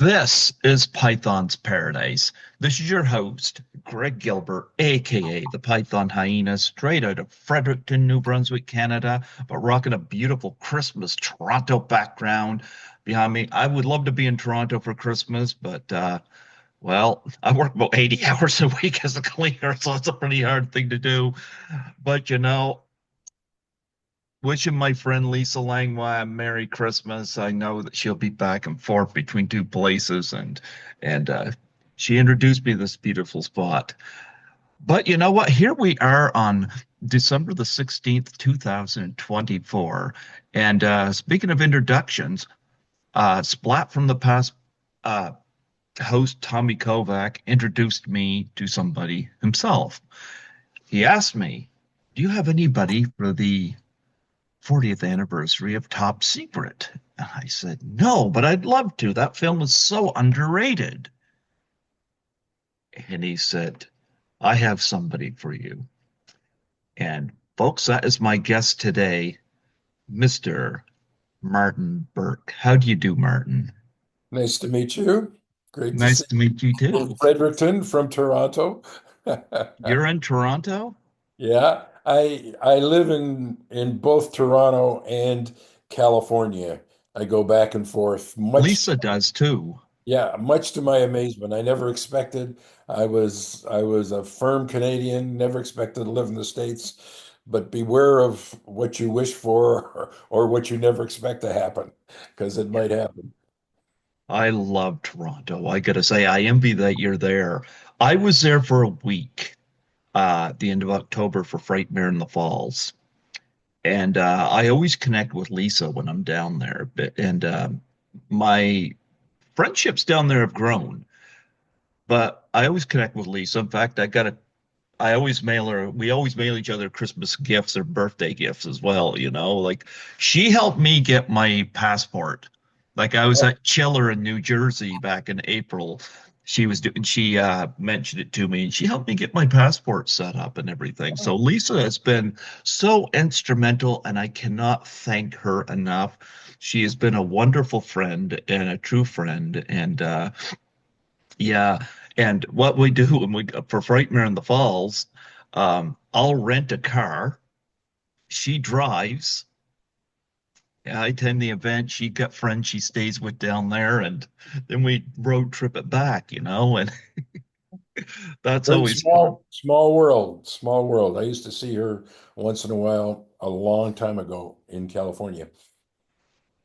This is Python's Paradise. This is your host, Greg Gilbert, aka the Python Hyena, straight out of Fredericton, New Brunswick, Canada, but rocking a beautiful Christmas Toronto background behind me. I would love to be in Toronto for Christmas, but well, I work about 80 hours a week as a cleaner, so it's a pretty hard thing to do. But wishing my friend Lisa Langlois a Merry Christmas. I know that she'll be back and forth between two places, and she introduced me to this beautiful spot. But you know what? Here we are on December the 16th, 2024. And speaking of introductions, Splat from the Past uh, host Tommy Kovac introduced me to somebody himself. He asked me, "Do you have anybody for the 40th anniversary of Top Secret?" And I said, "No, but I'd love to. That film is so underrated." And he said, "I have somebody for you." And folks, that is my guest today, Mr. Martyn Burke. How do you do, Martyn? Nice to meet you. Great to Nice see to meet you you in too. Fredericton from Toronto. You're in Toronto? Yeah, I live in both Toronto and California. I go back and forth Lisa does too. much to my amazement. I never expected. I was a firm Canadian, never expected to live in the States, but beware of what you wish for or what you never expect to happen, because it might happen. I love Toronto. I gotta say, I envy that you're there. I was there for a week, at the end of October for Frightmare in the Falls. And I always connect with Lisa when I'm down there. And my friendships down there have grown, but I always connect with Lisa. In fact, I always mail her, we always mail each other Christmas gifts or birthday gifts as well, you know. Like she helped me get my passport. Like I was at Chiller in New Jersey back in April. She mentioned it to me and she helped me get my passport set up and everything. So Lisa has been so instrumental and I cannot thank her enough. She has been a wonderful friend and a true friend. And yeah, and what we do when we for Frightmare in the Falls, I'll rent a car. She drives. I attend the event. She got friends she stays with down there, and then we road trip it back, you know, and that's Very always fun. small world, small world. I used to see her once in a while a long time ago in California.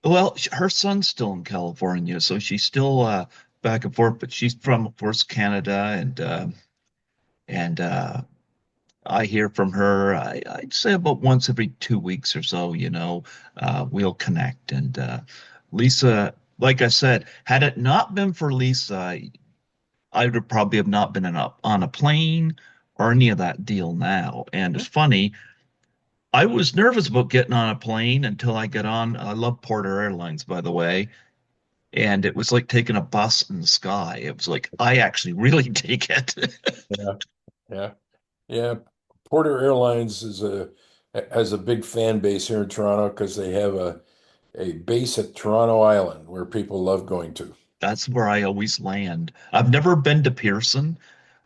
Well, her son's still in California, so she's still back and forth, but she's from, of course, Canada, and I hear from her. I'd say about once every 2 weeks or so, you know, we'll connect. And Lisa, like I said, had it not been for Lisa, I would probably have not been on a plane or any of that deal now. And it's funny, I was nervous about getting on a plane until I got on. I love Porter Airlines, by the way. And it was like taking a bus in the sky. It was like, I actually really take it. Yeah, yeah, yeah. Porter Airlines is a has a big fan base here in Toronto because they have a base at Toronto Island where people love going to. That's where I always land. I've never been to Pearson,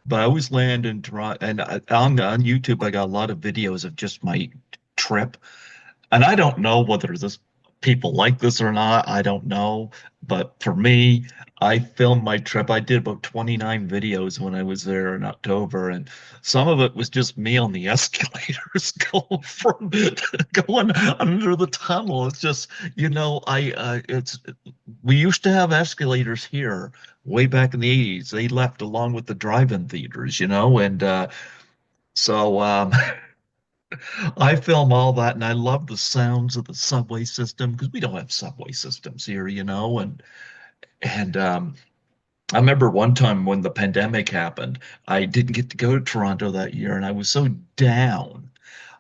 but I always land in Toronto. And on YouTube, I got a lot of videos of just my trip. And I don't know whether this people like this or not. I don't know. But for me, I filmed my trip. I did about 29 videos when I was there in October, and some of it was just me on the escalators going under the tunnel. It's just, you know, I it's we used to have escalators here way back in the 80s. They left along with the drive-in theaters, you know, and so I film all that, and I love the sounds of the subway system because we don't have subway systems here, you know. And I remember one time when the pandemic happened, I didn't get to go to Toronto that year, and I was so down.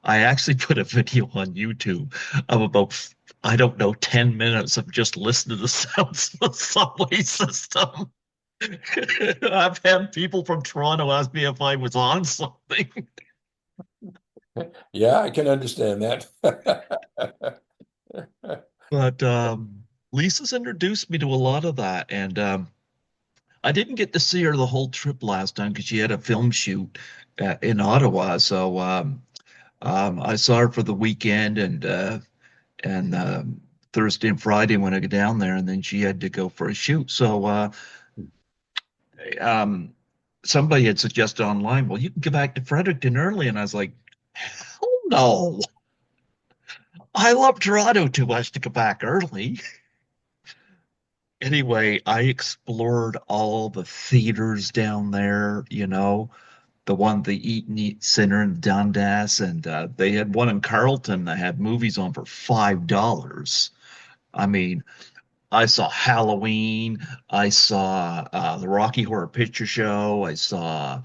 I actually put a video on YouTube of about, I don't know, 10 minutes of just listening to the sounds of the subway system. I've had people from Toronto ask me if I was on something. Yeah, I can understand that. But Lisa's introduced me to a lot of that. And I didn't get to see her the whole trip last time because she had a film shoot in Ottawa. So I saw her for the weekend and Thursday and Friday when I got down there, and then she had to go for a shoot. So um, somebody had suggested online, well, you can get back to Fredericton early, and I was like, hell no, I love Toronto too much to go back early. Anyway, I explored all the theaters down there, the one, the Eat and Eat Center in Dundas, and they had one in Carlton that had movies on for $5. I mean, I saw Halloween, I saw the Rocky Horror Picture Show, I saw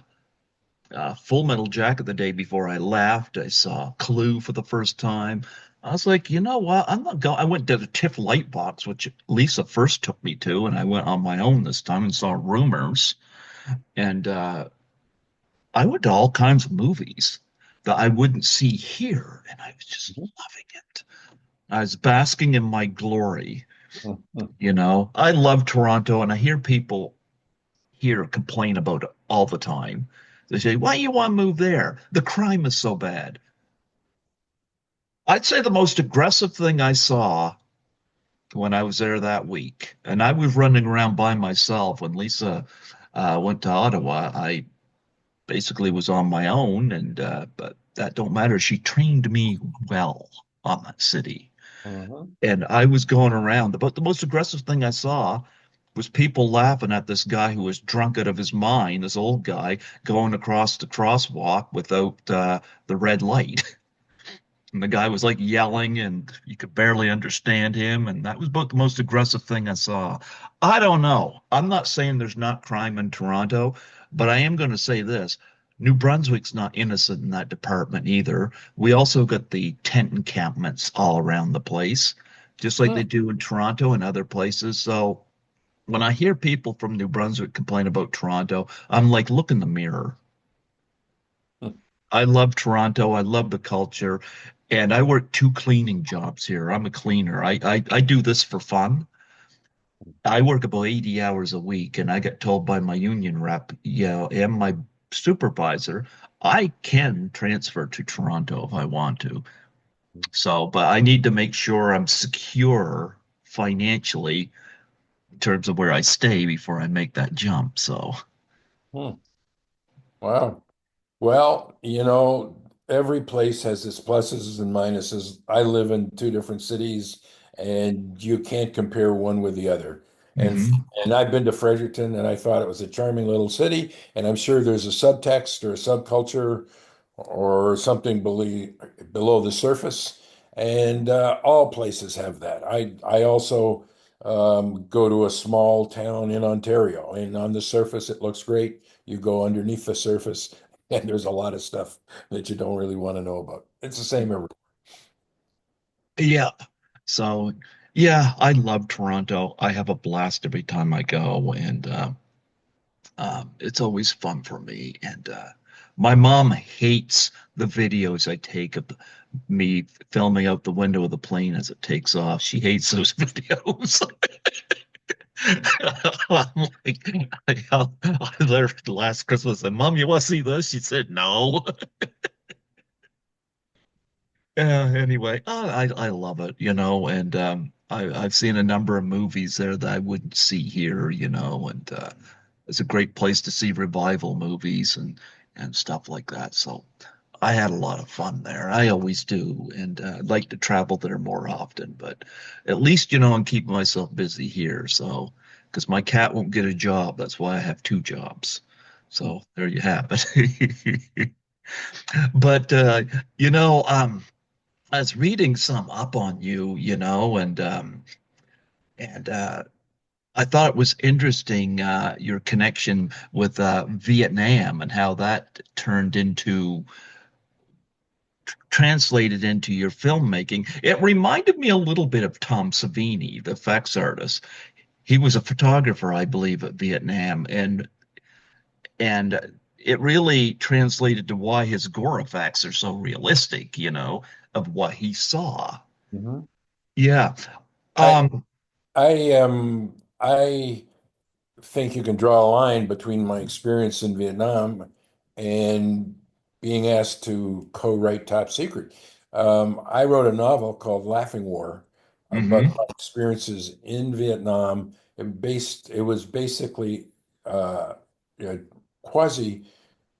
Full Metal Jacket the day before I left, I saw Clue for the first time. I was like, you know what? I'm not going. I went to the TIFF Lightbox, which Lisa first took me to, and I went on my own this time and saw Rumors. And I went to all kinds of movies that I wouldn't see here, and I was just Mhm. loving it. I was basking in my glory. Mhm. I love Toronto, and I hear people here complain about it all the time. They say, "Why you want to move there? The crime is so bad." I'd say the most aggressive thing I saw when I was there that week, and I was running around by myself when Lisa went to Ottawa. I basically was on my own, and but that don't matter. She trained me well on that city, Mhm. and I was going around. But the most aggressive thing I saw was people laughing at this guy who was drunk out of his mind, this old guy going across the crosswalk without the red light. And the guy was like yelling, and you could barely understand him. And that was about the most aggressive thing I saw. I don't know. I'm not saying there's not crime in Toronto, but I am going to say this. New Brunswick's not innocent in that department either. We also got the tent encampments all around the place, just like they Mhm. do in Toronto and other places. So when I hear people from New Brunswick complain about Toronto, I'm like, look in the mirror. I love Toronto. I love the culture. And I work two cleaning jobs here. I'm a cleaner. I do this for fun. I work about 80 hours a week, and I get told by my union rep, and my supervisor, I can transfer to Toronto if I want to. So, but I need to make sure I'm secure financially in terms of where I stay before I make that jump. So, Mhm. Wow. Well, every place has its pluses and minuses. I live in two different cities, and you can't compare one with the other. And mhm. and I've been to Fredericton, and I thought it was a charming little city. And I'm sure there's a subtext or a subculture or something below the surface. And all places have that. I also go to a small town in Ontario, and on the surface it looks great. You go underneath the surface, and there's a lot of stuff that you don't really want to know about. It's the same everywhere. Yeah. So, yeah, I love Toronto. I have a blast every time I go, and it's always fun for me. And my mom hates the videos I take of me filming out the window of the plane as it takes off. She hates those videos. I'm like, I there last Christmas and Mom, you want to see this? She said no. Anyway, I love it, and I've seen a number of movies there that I wouldn't see here, and it's a great place to see revival movies and stuff like that. So I had a lot of fun there. I always do, and I'd like to travel there more often, but at least, I'm keeping myself busy here. So because my cat won't get a job, that's why I have two jobs. So there you have it. But I was reading some up on you, and I thought it was interesting your connection with Vietnam and how that turned into translated into your filmmaking. It reminded me a little bit of Tom Savini, the effects artist. He was a photographer, I believe, at Vietnam, and it really translated to why his gore effects are so realistic, of what he saw. Mhm. Yeah. I Um, I think you can draw a line between my experience in Vietnam and being asked to co-write Top Secret. I wrote a novel called Laughing War about Hmm. my experiences in Vietnam. It was basically a quasi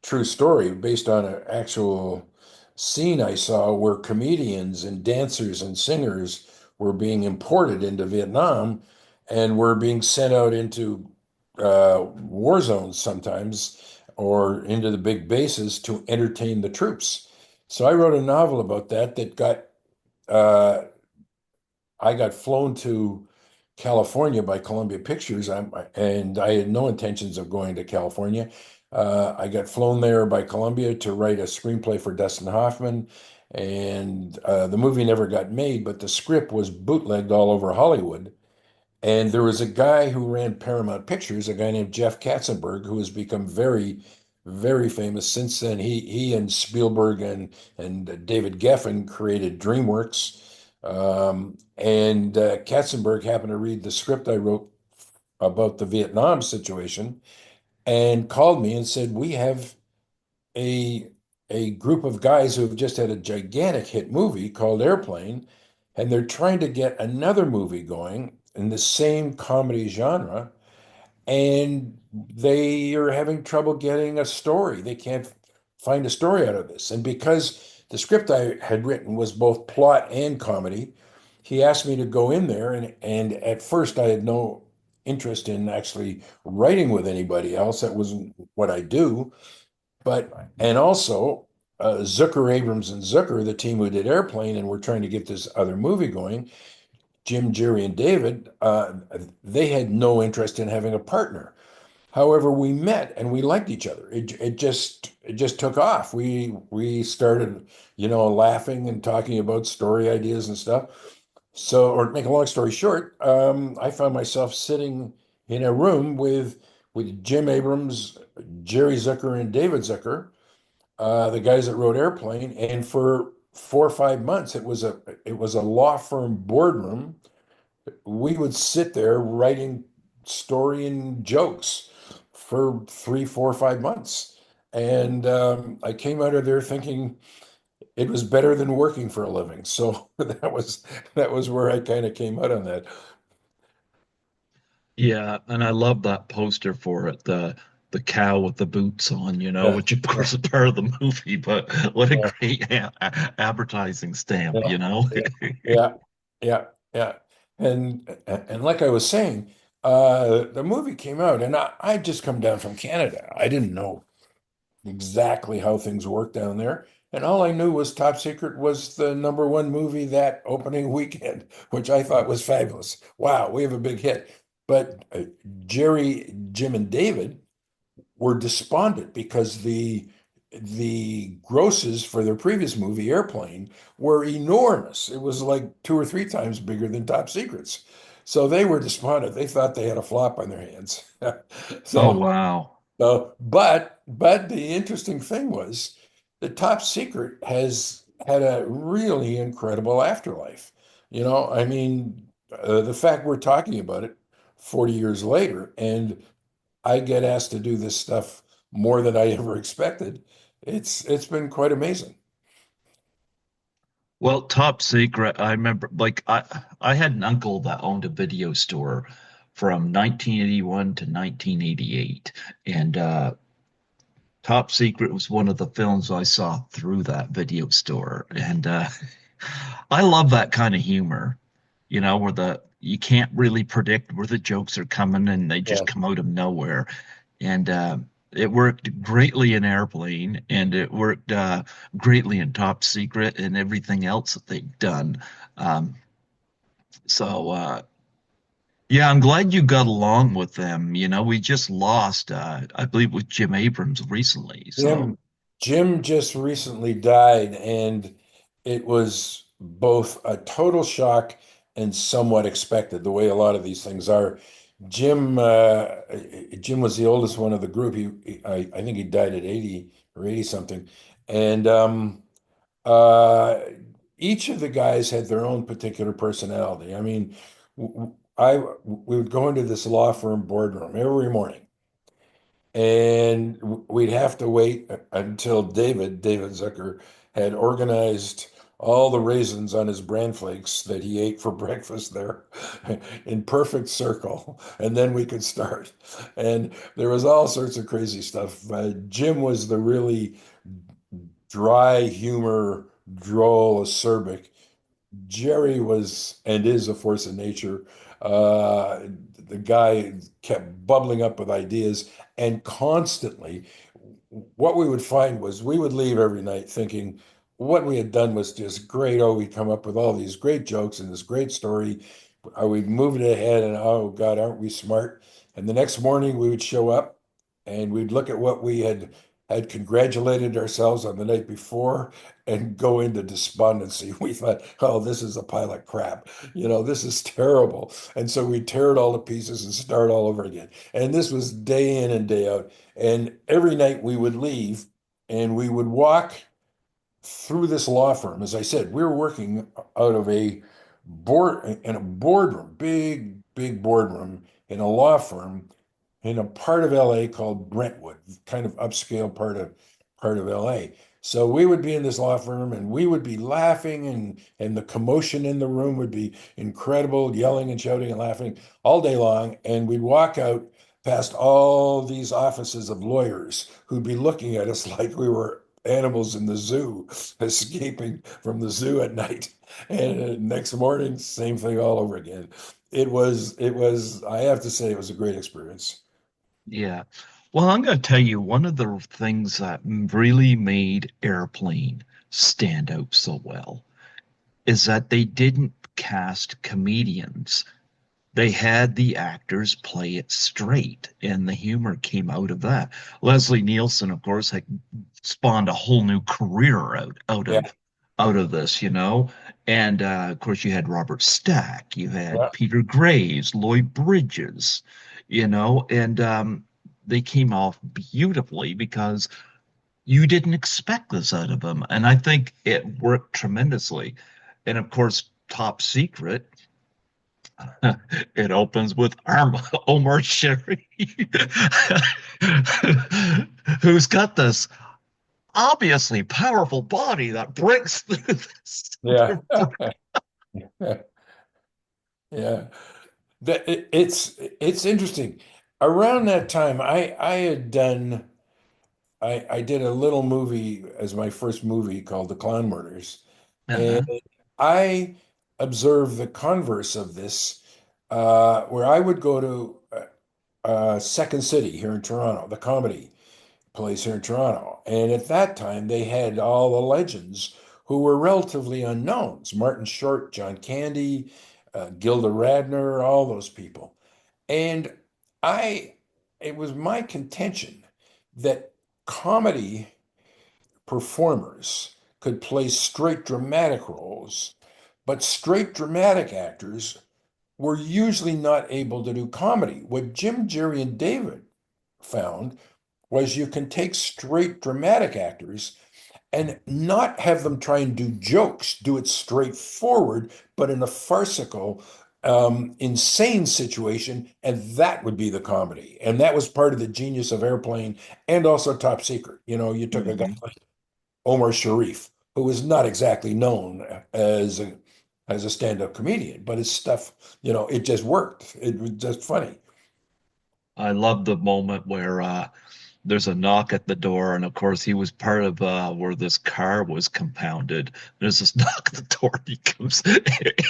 true story based on an actual scene I saw where comedians and dancers and singers were being imported into Vietnam and were being sent out into war zones sometimes or into the big bases to entertain the troops. So I wrote a novel about that got uh, I got flown to California by Columbia Pictures, and I had no intentions of going to California. I got flown there by Columbia to write a screenplay for Dustin Hoffman, and the movie never got made, but the script was bootlegged all over Hollywood. And there was a guy who ran Paramount Pictures, a guy named Jeff Katzenberg, who has become very, very famous since then. He and Spielberg and David Geffen created DreamWorks. And Katzenberg happened to read the script I wrote about the Vietnam situation and called me and said, "We have a a group of guys who have just had a gigantic hit movie called Airplane, and they're trying to get another movie going in the same comedy genre, and they are having trouble getting a story. They can't find a story out of this. And because the script I had written was both plot and comedy, he asked me to go in there, and at first I had no interest in actually writing with anybody else. That wasn't what I do. But and also Zucker, Abrams, and Zucker, the team who did Airplane, and we're trying to get this other movie going. Jim, Jerry, and David, they had no interest in having a partner. However, we met and we liked each other. It just took off. We started, laughing and talking about story ideas and stuff. So, or to make a long story short, I found myself sitting in a room with Jim Abrams, Jerry Zucker, and David Zucker, the guys that wrote Airplane, and for 4 or 5 months, it was a law firm boardroom. We would sit there writing story and jokes for 3, 4, 5 months. And I came out of there thinking it was better than working for a living. So that was where I kind of came out on that. Yeah, and I love that poster for it, the cow with the boots on, Yeah, which of yeah, course is part of the movie, but what a yeah, great advertising stamp, yeah, yeah, yeah, yeah, yeah. And like I was saying, the movie came out, and I just come down from Canada. I didn't know exactly how things work down there. And all I knew was Top Secret was the number one movie that opening weekend, which I thought was fabulous. Wow, we have a big hit. But Jerry, Jim, and David were despondent because the grosses for their previous movie, Airplane, were enormous. It was like 2 or 3 times bigger than Top Secrets. So they were despondent. They thought they had a flop on their hands. Oh So wow. but the interesting thing was the Top Secret has had a really incredible afterlife. I mean, the fact we're talking about it 40 years later, and I get asked to do this stuff more than I ever expected. It's been quite amazing. Well, top secret, I remember like I had an uncle that owned a video store from 1981 to 1988, and Top Secret was one of the films I saw through that video store, and I love that kind of humor, where the you can't really predict where the jokes are coming and they just Yeah. come out of nowhere. And it worked greatly in Airplane, and it worked greatly in Top Secret and everything else that they've done. Um, so yeah, I'm glad you got along with them. We just lost, I believe, with Jim Abrams recently. So, Jim just recently died, and it was both a total shock and somewhat expected, the way a lot of these things are. Jim was the oldest one of the group. I think he died at 80 or 80 something. And uh, each of the guys had their own particular personality. I mean, we would go into this law firm boardroom every morning, and we'd have to wait until David Zucker, had organized all the raisins on his bran flakes that he ate for breakfast there in perfect circle, and then we could start. And there was all sorts of crazy stuff. Jim was the really dry humor, droll, acerbic. Jerry was and is a force of nature. Uh, the guy kept bubbling up with ideas, and constantly, what we would find was we would leave every night thinking what we had done was just great. Oh, we'd come up with all these great jokes and this great story. We'd move it ahead, and oh God, aren't we smart? And the next morning we would show up and we'd look at what we had congratulated ourselves on the night before and go into despondency. We thought, oh, this is a pile of crap. This is terrible. And so we tear it all to pieces and start all over again. And this was day in and day out. And every night we would leave and we would walk through this law firm. As I said, we were working out of in a boardroom, big boardroom in a law firm in a part of LA called Brentwood, kind of upscale part of LA. So we would be in this law firm and we would be laughing, and the commotion in the room would be incredible, yelling and shouting and laughing all day long. And we'd walk out past all these offices of lawyers who'd be looking at us like we were animals in the zoo, escaping from the zoo at night. And next morning, same thing all over again. I have to say, it was a great experience. Yeah. Well, I'm going to tell you one of the things that really made Airplane stand out so well is that they didn't cast comedians. They had the actors play it straight, and the humor came out of that. Leslie Nielsen, of course, had spawned a whole new career Yeah, out of this, you know. And of course, you had Robert Stack, you had yeah. Peter Graves, Lloyd Bridges, you know, and they came off beautifully because you didn't expect this out of them, and I think it worked tremendously. And of course, Top Secret. It opens with Omar Sherry, who's got this obviously powerful body that breaks through this. Yeah. Yeah. It's interesting. Around that time, I did a little movie as my first movie called The Clown Murders, and Uh-huh. I observed the converse of this, where I would go to Second City here in Toronto, the comedy place here in Toronto. And at that time, they had all the legends who were relatively unknowns: Martin Short, John Candy, Gilda Radner, all those people. And I, it was my contention that comedy performers could play straight dramatic roles, but straight dramatic actors were usually not able to do comedy. What Jim, Jerry, and David found was you can take straight dramatic actors and not have them try and do jokes, do it straightforward, but in a farcical, insane situation, and that would be the comedy. And that was part of the genius of Airplane and also Top Secret. You took a guy Mhm. like Omar Sharif, who was not exactly known as a stand-up comedian, but his stuff, it just worked. It was just funny. I love the moment where there's a knock at the door, and of course he was part of where this car was compounded. There's this knock at the door, and he comes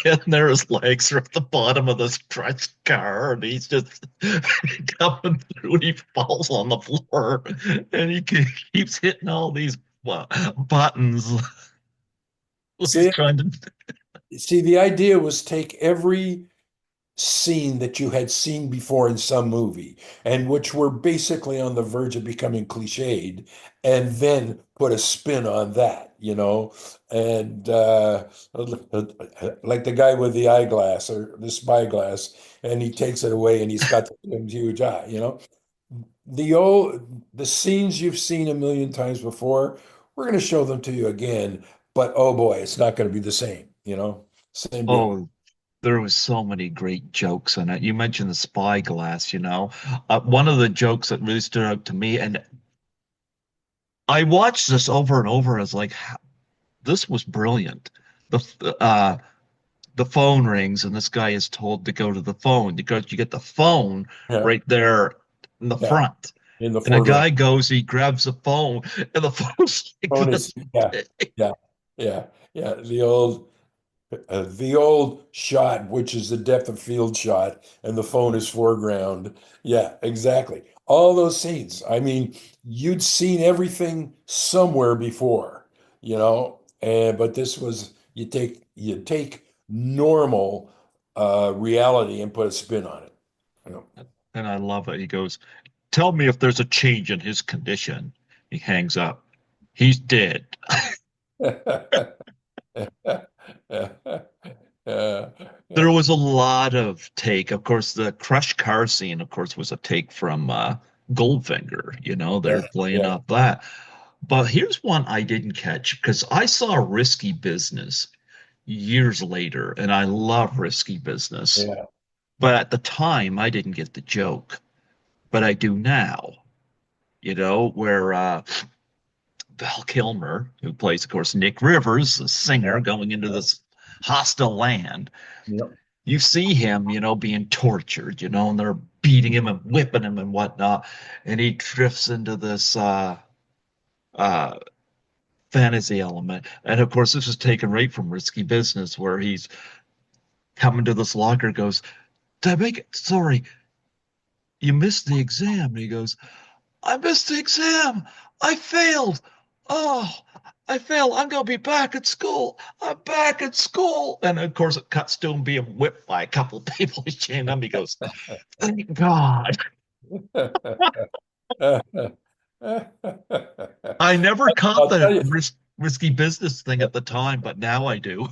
in there, his legs are at the bottom of this stretched car, and he's just coming through, and he falls on the floor, and keeps hitting all these buttons. He's See, trying to. the idea was take every scene that you had seen before in some movie and which were basically on the verge of becoming cliched, and then put a spin on that. And like the guy with the eyeglass or the spyglass, and he takes it away and he's got the huge eye. The scenes you've seen a million times before, we're going to show them to you again, but oh boy, it's not going to be the same. Same deal. Oh, there was so many great jokes in it. You mentioned the spyglass, you know. One of the jokes that really stood out to me, and I watched this over and over. I was like, this was brilliant. The the phone rings, and this guy is told to go to the phone because you get the phone Yeah, right there in the yeah, front. in the And a foreground. guy goes, he grabs the phone, and the phone's like Phone this is, yeah, big. yeah, yeah, yeah. The old shot, which is the depth of field shot, and the phone is foreground. Yeah, exactly. All those scenes. I mean, you'd seen everything somewhere before, and but this was you take normal reality and put a spin on it. You And I love it. He goes, tell me if there's a change in his condition. He hangs up. He's dead. know. Uh, There was a lot of take. Of course, the crushed car scene, of course, was a take from Goldfinger. You know, they're yeah, playing yeah, up that. But here's one I didn't catch because I saw Risky Business years later, and I love Risky Business. yeah, But at the time, I didn't get the joke, but I do now. You know, where Val Kilmer, who plays, of course, Nick Rivers, the singer, yeah, going into yeah, this hostile land. yeah. You see him, you know, being tortured, you know, and they're beating him and whipping him and whatnot. And he drifts into this uh, fantasy element. And of course, this is taken right from Risky Business, where he's coming to this locker, goes, did I make it? Sorry, you missed the exam. And he goes, I missed the exam. I failed. Oh, I failed. I'm going to be back at school. I'm back at school. And of course, it cuts to him being whipped by a couple of people. He's chained him. He goes, thank God. I never caught I'll tell the you, risky business thing at the time, but now I do.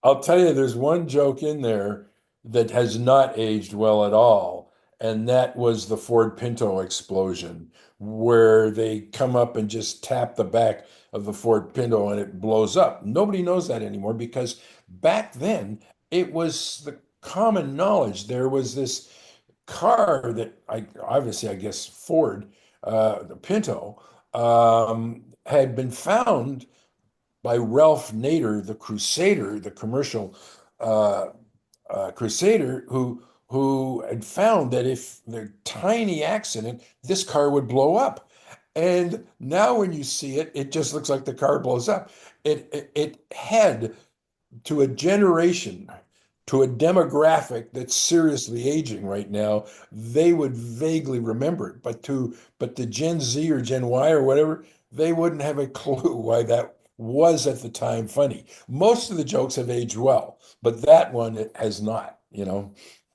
I'll tell you, there's one joke in there that has not aged well at all, and that was the Ford Pinto explosion, where they come up and just tap the back of the Ford Pinto and it blows up. Nobody knows that anymore because back then it was the common knowledge. There was this car that I guess Ford, the Pinto, had been found by Ralph Nader, the Crusader, the commercial uh, Crusader, who had found that if the tiny accident, this car would blow up. And now when you see it, it just looks like the car blows up. It had to a generation, to a demographic that's seriously aging right now, they would vaguely remember it. But the Gen Z or Gen Y or whatever, they wouldn't have a clue why that was at the time funny. Most of the jokes have aged well, but that one it has not.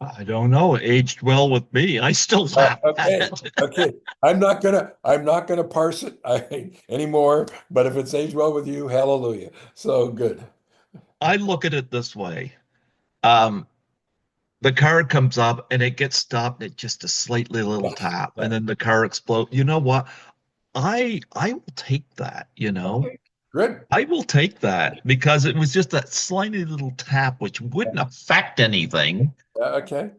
I don't know. It aged well with me. I still laugh at Okay, it. okay. I'm not gonna parse it anymore. But if it's aged well with you, hallelujah. So good. I look at it this way. Um, the car comes up and it gets stopped at just a slightly little Yeah, tap, yeah. and then the car explodes. You know what? I will take that, you know. Okay, good. I will take that because it was just that slightly little tap which wouldn't affect anything, Okay.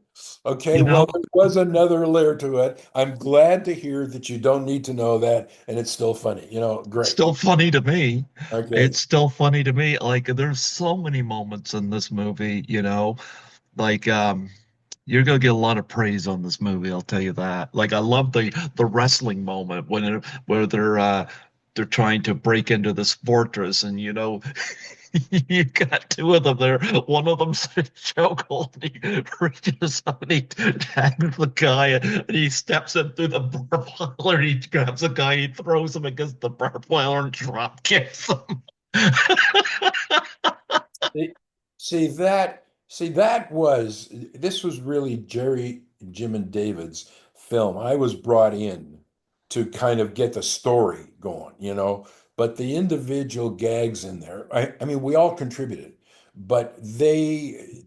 Okay. you Well, know. there was another layer to it. I'm glad to hear that you don't need to know that, and it's still funny. Great. Still funny to me. Okay. It's still funny to me. Like there's so many moments in this movie, you know, like you're gonna get a lot of praise on this movie, I'll tell you that. Like I love the wrestling moment where they're trying to break into this fortress and you know you got two of them there. One of them's a chokehold. He reaches up and he tags the guy and he steps in through the barbed wire. He grabs the guy, he throws him against the barbed wire and drop kicks him. See, this was really Jerry, Jim, and David's film. I was brought in to kind of get the story going. But the individual gags in there, I mean, we all contributed, but they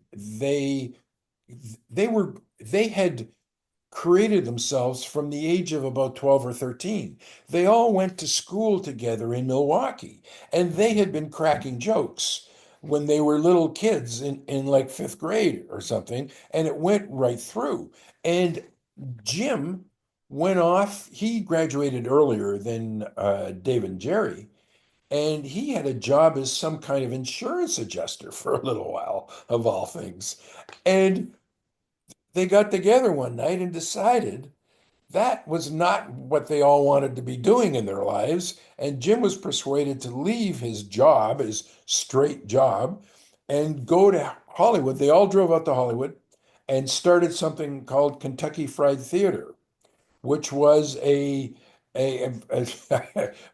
had created themselves from the age of about 12 or 13. They all went to school together in Milwaukee, and they had been cracking jokes. when they were little kids in like fifth grade or something, and it went right through. And Jim went off, he graduated earlier than Dave and Jerry, and he had a job as some kind of insurance adjuster for a little while, of all things. And they got together one night and decided that was not what they all wanted to be doing in their lives. And Jim was persuaded to leave his job, his straight job, and go to Hollywood. They all drove out to Hollywood and started something called Kentucky Fried Theater, which was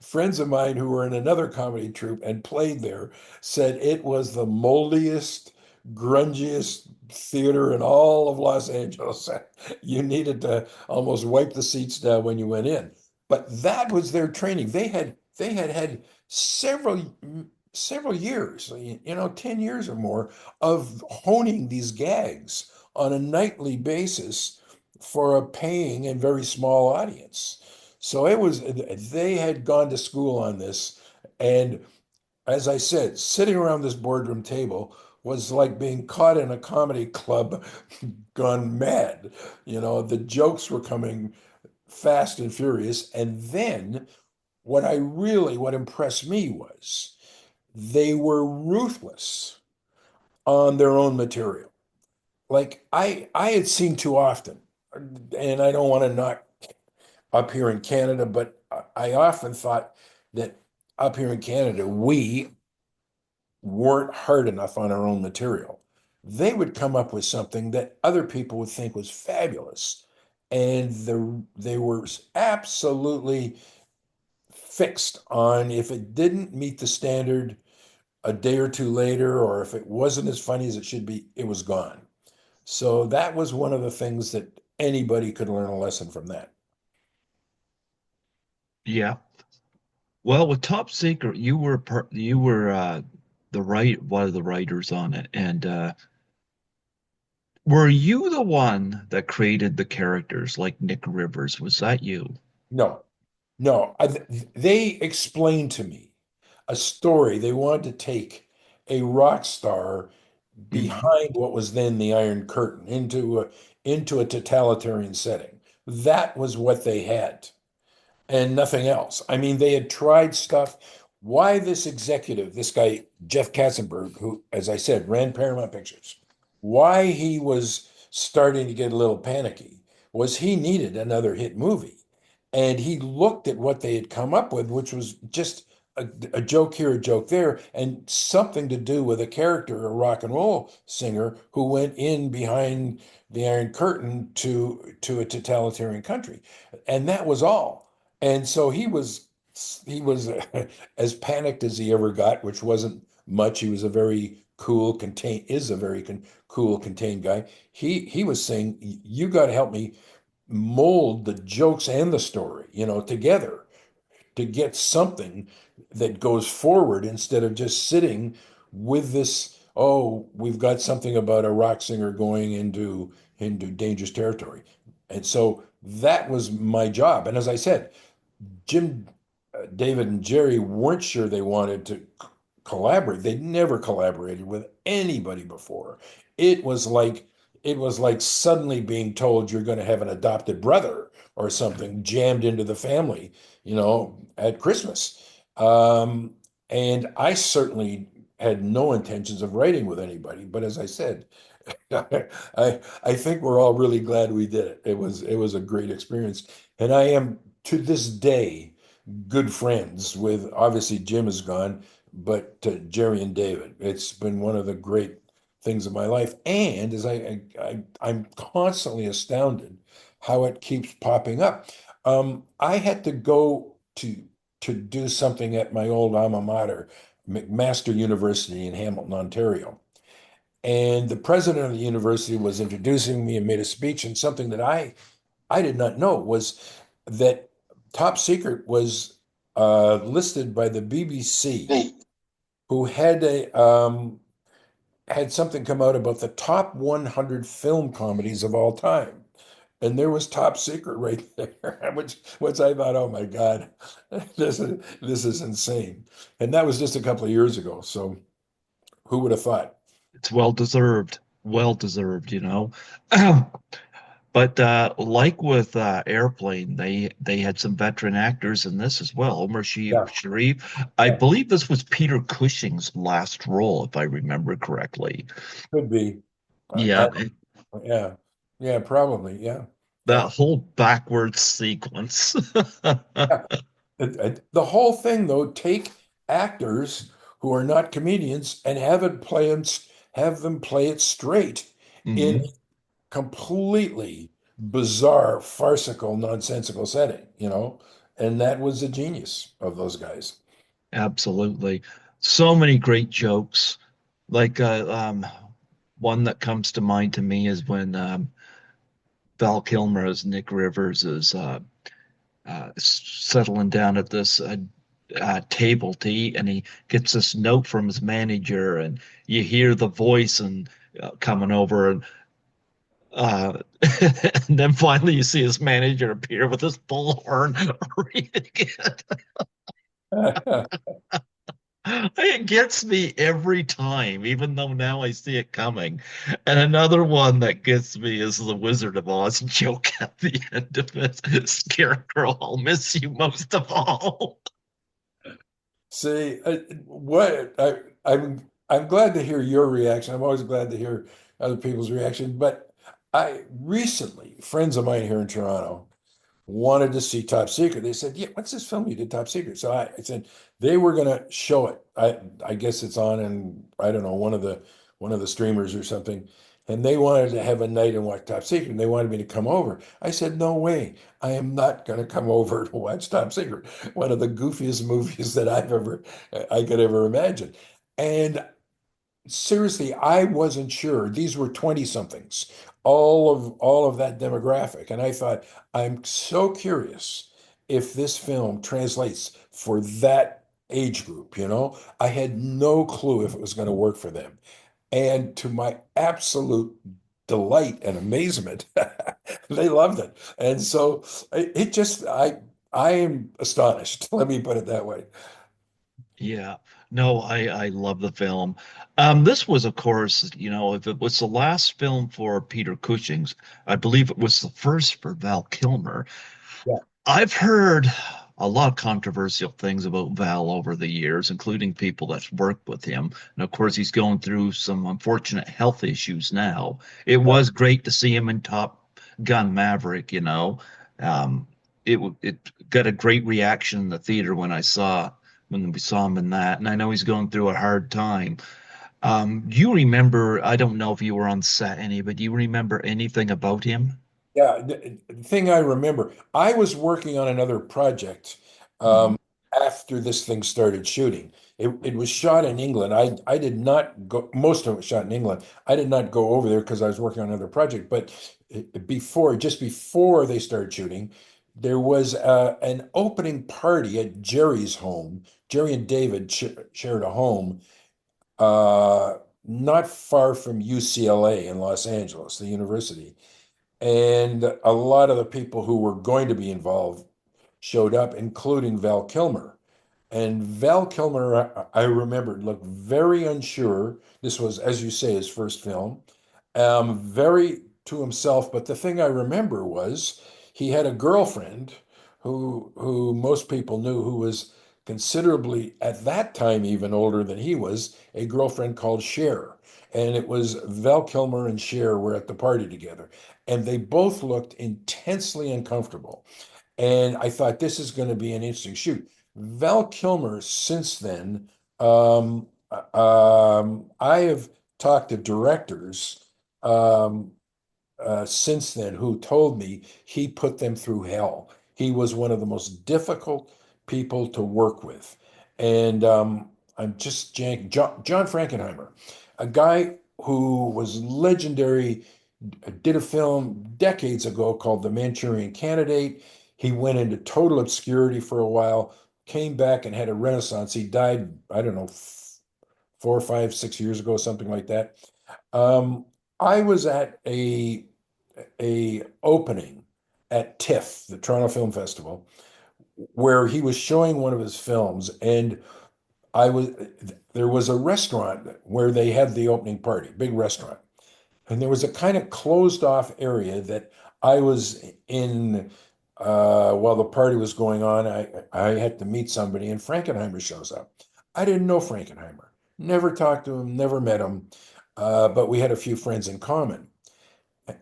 friends of mine who were in another comedy troupe and played there said it was the moldiest, grungiest theater in all of Los Angeles. You needed to almost wipe the seats down when you went in. But that was their training. They had several years, 10 years or more of honing these gags on a nightly basis for a paying and very small audience. So they had gone to school on this. And as I said, sitting around this boardroom table was like being caught in a comedy club gone mad. The jokes were coming fast and furious. And then what impressed me was they were ruthless on their own material. Like I had seen too often, and I don't want to knock up here in Canada, but I often thought that up here in Canada, we weren't hard enough on our own material. They would come up with something that other people would think was fabulous. And they were absolutely fixed on if it didn't meet the standard a day or two later, or if it wasn't as funny as it should be, it was gone. So that was one of the things that anybody could learn a lesson from that. Yeah. Well, with Top Secret, you were the one of the writers on it, and were you the one that created the characters like Nick Rivers? Was that you? No, no. They explained to me a story. They wanted to take a rock star Hmm. behind what was then the Iron Curtain into a totalitarian setting. That was what they had, and nothing else. I mean, they had tried stuff. Why this executive, this guy, Jeff Katzenberg, who, as I said, ran Paramount Pictures, why he was starting to get a little panicky was he needed another hit movie. And he looked at what they had come up with, which was just a joke here, a joke there, and something to do with a character, a rock and roll singer who went in behind the Iron Curtain to a totalitarian country. And that was all. And so he was as panicked as he ever got, which wasn't much. He was a very cool, contained, is a very cool, contained guy. He was saying, "You got to help me mold the jokes and the story, together to get something that goes forward instead of just sitting with this, oh, we've got something about a rock singer going into dangerous territory." And so that was my job. And as I said, Jim, David, and Jerry weren't sure they wanted to collaborate. They'd never collaborated with anybody before. It was like it was like suddenly being told you're going to have an adopted brother or something jammed into the family, at Christmas. Um, and I certainly had no intentions of writing with anybody. But as I said, I think we're all really glad we did it. It was a great experience, and I am to this day good friends with, obviously Jim is gone, but Jerry and David. It's been one of the great things of my life, and as I'm constantly astounded how it keeps popping up. I had to go to do something at my old alma mater, McMaster University in Hamilton, Ontario. And the president of the university was introducing me and made a speech, and something that I did not know was that Top Secret was listed by the BBC, who had something come out about the top 100 film comedies of all time. And there was Top Secret right there, which I thought, oh my God, this is insane. And that was just a couple of years ago. So Who would have thought? It's well deserved, you know. But like with Airplane, they had some veteran actors in this as well. Omar Yeah, Sharif. I yeah, believe this was Peter Cushing's last role, if I remember correctly. could be. Yeah, Yeah, yeah, probably. Yeah, that yeah. whole backwards sequence. Yeah. The whole thing, though, take actors who are not comedians and have them play it straight in Mhm. a completely bizarre, farcical, nonsensical setting, you know? And that was the genius of those guys. Absolutely. So many great jokes. Like one that comes to mind to me is when Val Kilmer as Nick Rivers is settling down at this table to eat, and he gets this note from his manager, and you hear the voice and coming over, and and then finally you see his manager appear with his bullhorn reading it. It gets me every time, even though now I see it coming. And another one that gets me is the Wizard of Oz joke at the end of it. Scarecrow, I'll miss you most of all. See, I'm glad to hear your reaction. I'm always glad to hear other people's reaction. But I recently, friends of mine here in Toronto wanted to see Top Secret. They said, "Yeah, what's this film you did, Top Secret?" So I said they were going to show it. I guess it's on in I don't know one of the streamers or something. And they wanted to have a night and watch Top Secret. And they wanted me to come over. I said, "No way. I am not going to come over to watch Top Secret." One of the goofiest movies that I could ever imagine. And seriously, I wasn't sure. These were 20 somethings, all of that demographic. And I thought, I'm so curious if this film translates for that age group, you know? I had no clue if it was going to work for them. And to my absolute delight and amazement, they loved it. And so it just I am astonished. Let me put it that way. Yeah, no, I love the film. This was, of course, you know, if it was the last film for Peter Cushing's, I believe it was the first for Val Kilmer. Yeah. I've heard a lot of controversial things about Val over the years, including people that's worked with him. And of course, he's going through some unfortunate health issues now. It Yeah. was great to see him in Top Gun Maverick, you know. Um, it got a great reaction in the theater when we saw him in that. And I know he's going through a hard time. You remember, I don't know if you were on set any, but do you remember anything about him? Yeah, the thing I remember, I was working on another project Mhm. after this thing started shooting. It was shot in England. I did not go, most of it was shot in England. I did not go over there because I was working on another project. But just before they started shooting, there was an opening party at Jerry's home. Jerry and David shared a home uh, not far from UCLA in Los Angeles, the university. And a lot of the people who were going to be involved showed up, including Val Kilmer. And Val Kilmer, I remember, looked very unsure. This was, as you say, his first film, very to himself. But the thing I remember was he had a girlfriend who most people knew, who was considerably, at that time, even older than he was, a girlfriend called Cher. And it was Val Kilmer and Cher were at the party together. And they both looked intensely uncomfortable. And I thought this is going to be an interesting shoot. Val Kilmer, since then, I have talked to directors um, since then who told me he put them through hell. He was one of the most difficult people to work with. And I'm just John Frankenheimer, a guy who was legendary, did a film decades ago called The Manchurian Candidate. He went into total obscurity for a while, came back and had a renaissance. He died, I don't know, 4, 5, 6 years ago, something like that. Um, I was at a opening at TIFF, the Toronto Film Festival, where he was showing one of his films, and I was there was a restaurant where they had the opening party, big restaurant. And there was a kind of closed off area that I was in while the party was going on. I had to meet somebody, and Frankenheimer shows up. I didn't know Frankenheimer, never talked to him, never met him, but we had a few friends in common.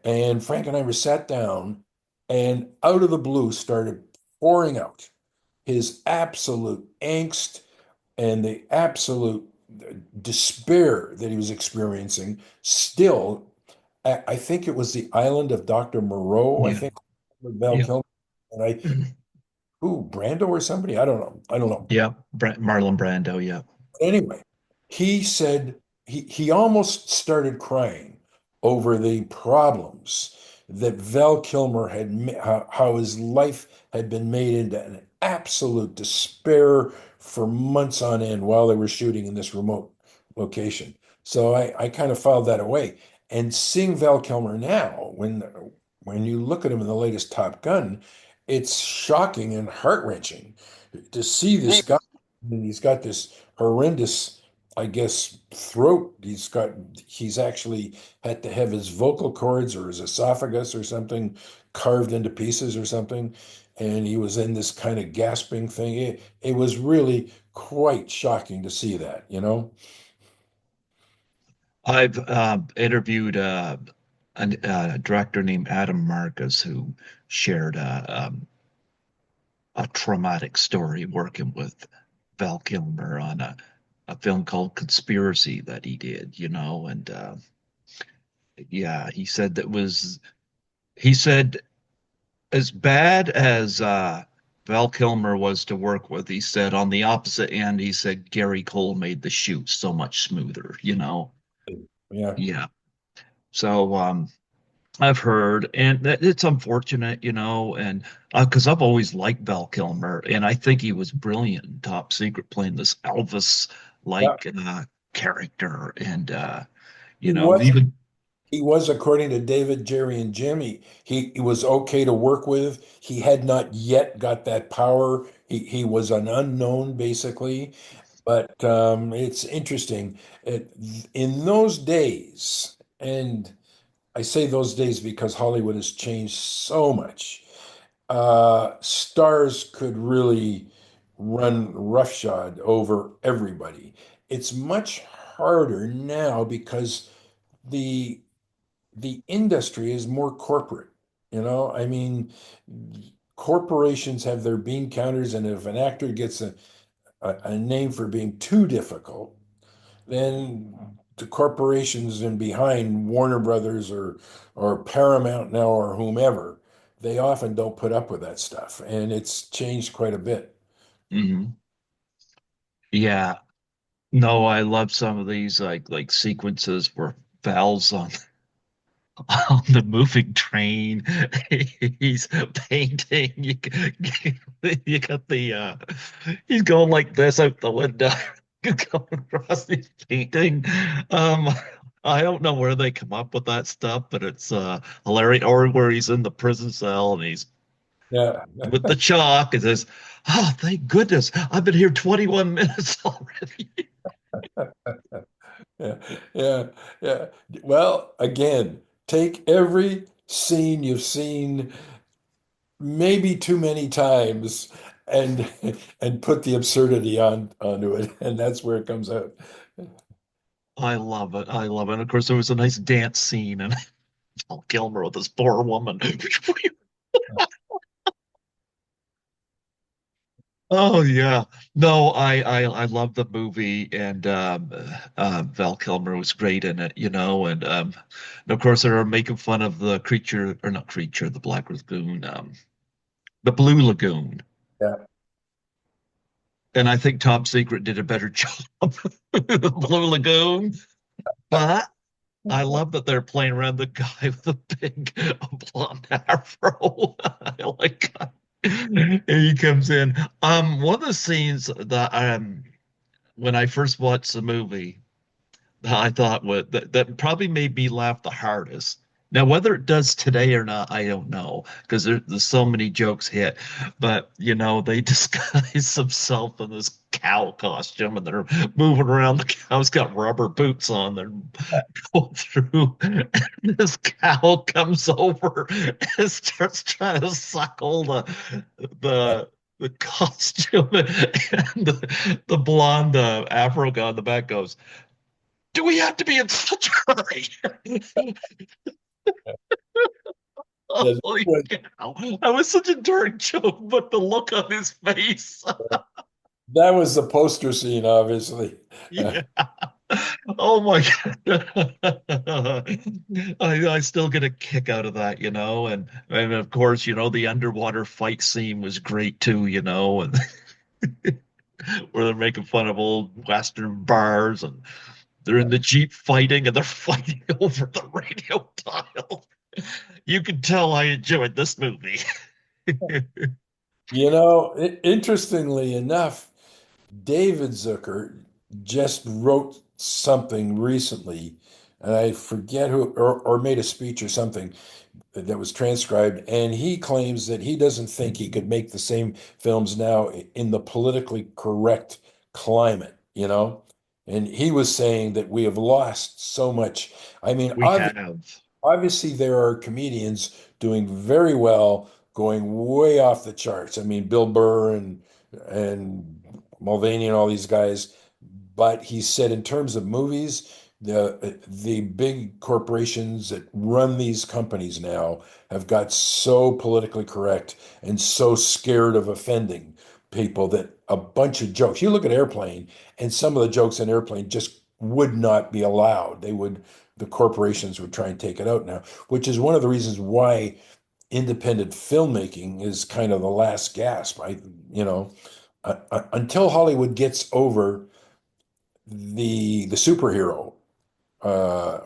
And Frankenheimer sat down and out of the blue started pouring out his absolute angst and the absolute despair that he was experiencing still. I think it was the island of Dr. Moreau, I Yeah. think, with Val Yeah. Kilmer. And who, Brando or somebody? I don't know. I don't know. Yeah. Marlon Brando. Yeah. Anyway, he said he almost started crying over the problems that Val Kilmer had, how his life had been made into an absolute despair for months on end while they were shooting in this remote location. So I kind of filed that away. And seeing Val Kilmer now, when you look at him in the latest Top Gun, it's shocking and heart-wrenching to see this guy. And he's got this horrendous, I guess, throat. He's actually had to have his vocal cords or his esophagus or something carved into pieces or something. And he was in this kind of gasping thing. It was really quite shocking to see that, you know? I've interviewed a director named Adam Marcus who shared a traumatic story working with Val Kilmer on a film called Conspiracy that he did, and yeah, he said as bad as Val Kilmer was to work with, he said on the opposite end, he said Gary Cole made the shoot so much smoother. Yeah. Yeah. So I've heard, and it's unfortunate, and because I've always liked Val Kilmer, and I think he was brilliant in Top Secret playing this Yeah. Elvis-like character, and He was even He was, according to David, Jerry, and Jimmy, he was okay to work with. He had not yet got that power. He was an unknown, basically. But it's interesting. In those days, and I say those days because Hollywood has changed so much, stars could really run roughshod over everybody. It's much harder now because the the industry is more corporate. I mean, corporations have their bean counters, and if an actor gets a name for being too difficult, then the corporations and behind Warner Brothers or Paramount now or whomever, they often don't put up with that stuff, and it's changed quite a bit. mhm. Yeah, no, I love some of these like sequences where Val's on on the moving train. He's painting. You got the he's going like this out the window, going across his painting. Um, I don't know where they come up with that stuff, but it's hilarious. Or where he's in the prison cell and he's Yeah, with the chalk and says, "Oh, thank goodness, I've been here 21 minutes already." yeah, yeah, yeah. Well, again, take every scene you've seen maybe too many times and and put the absurdity onto it, and that's where it comes out. I love it. I love it. And of course, there was a nice dance scene and Val Kilmer with this poor woman. Oh yeah. No, I love the movie and Val Kilmer was great in it, and of course they're making fun of the creature or not creature, the Black Lagoon, the Blue Lagoon. Yeah, And I think Top Secret did a better job the Blue Lagoon. But I love that they're playing around the guy with the big blonde afro. I like and he comes in. One of the scenes that when I first watched the movie, that I thought that probably made me laugh the hardest. Now, whether it does today or not, I don't know, because there's so many jokes hit. But they disguise themselves in this cow costume, and they're moving around. The cow's got rubber boots on. They're going through, and this cow comes over and starts trying to suck all the the costume, and the blonde Afro guy in the back goes, "Do we have to be in such a hurry?" Yeah, Holy cow. That was such a dark joke, but the look on his face. that was the poster scene, obviously. Yeah. Oh my God. I still get a kick out of that, and of course, the underwater fight scene was great too, and where they're making fun of old Western bars and they're in the Jeep fighting and they're fighting over the radio dial. You can tell I enjoyed this movie. Interestingly enough, David Zucker just wrote something recently, and I forget who, or made a speech or something that was transcribed, and he claims that he doesn't think he could make the same films now in the politically correct climate, And he was saying that we have lost so much. I mean, We have. obviously there are comedians doing very well, going way off the charts. I mean, Bill Burr and Mulvaney and all these guys. But he said in terms of movies, the big corporations that run these companies now have got so politically correct and so scared of offending people that a bunch of jokes. You look at Airplane, and some of the jokes in Airplane just would not be allowed. The corporations would try and take it out now, which is one of the reasons why independent filmmaking is kind of the last gasp. Until Hollywood gets over the superhero uh,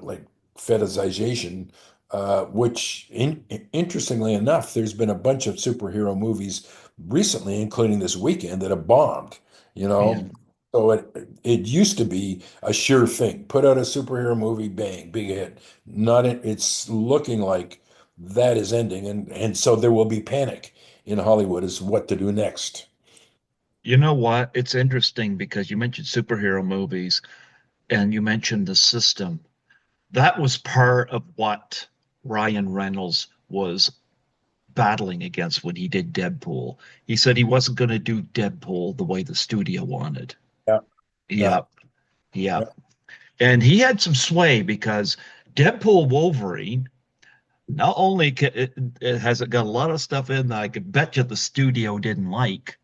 like fetishization, which interestingly enough, there's been a bunch of superhero movies recently, including this weekend, that have bombed. You Yeah. know, so it used to be a sure thing. Put out a superhero movie, bang, big hit. Not it's looking like that is ending, and so there will be panic in Hollywood as what to do next. You know what? It's interesting because you mentioned superhero movies and you mentioned the system. That was part of what Ryan Reynolds was battling against when he did Deadpool. He said he wasn't going to do Deadpool the way the studio wanted. Yeah, yeah, Yep, yeah, yep. And he had some sway because Deadpool Wolverine not only it has it got a lot of stuff in that I could bet you the studio didn't like.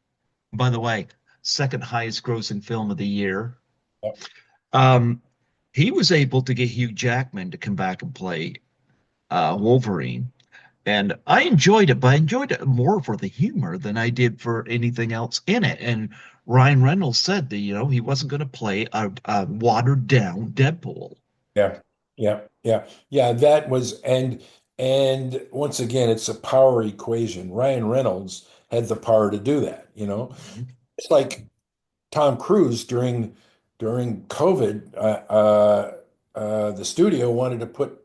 By the way, second highest grossing film of the year. yeah. Um, he was able to get Hugh Jackman to come back and play Wolverine. And I enjoyed it, but I enjoyed it more for the humor than I did for anything else in it. And Ryan Reynolds said that, he wasn't going to play a watered down Deadpool. Yeah, yeah, yeah, yeah. That was and once again, it's a power equation. Ryan Reynolds had the power to do that. Mhm. It's like Tom Cruise during COVID. The studio wanted to put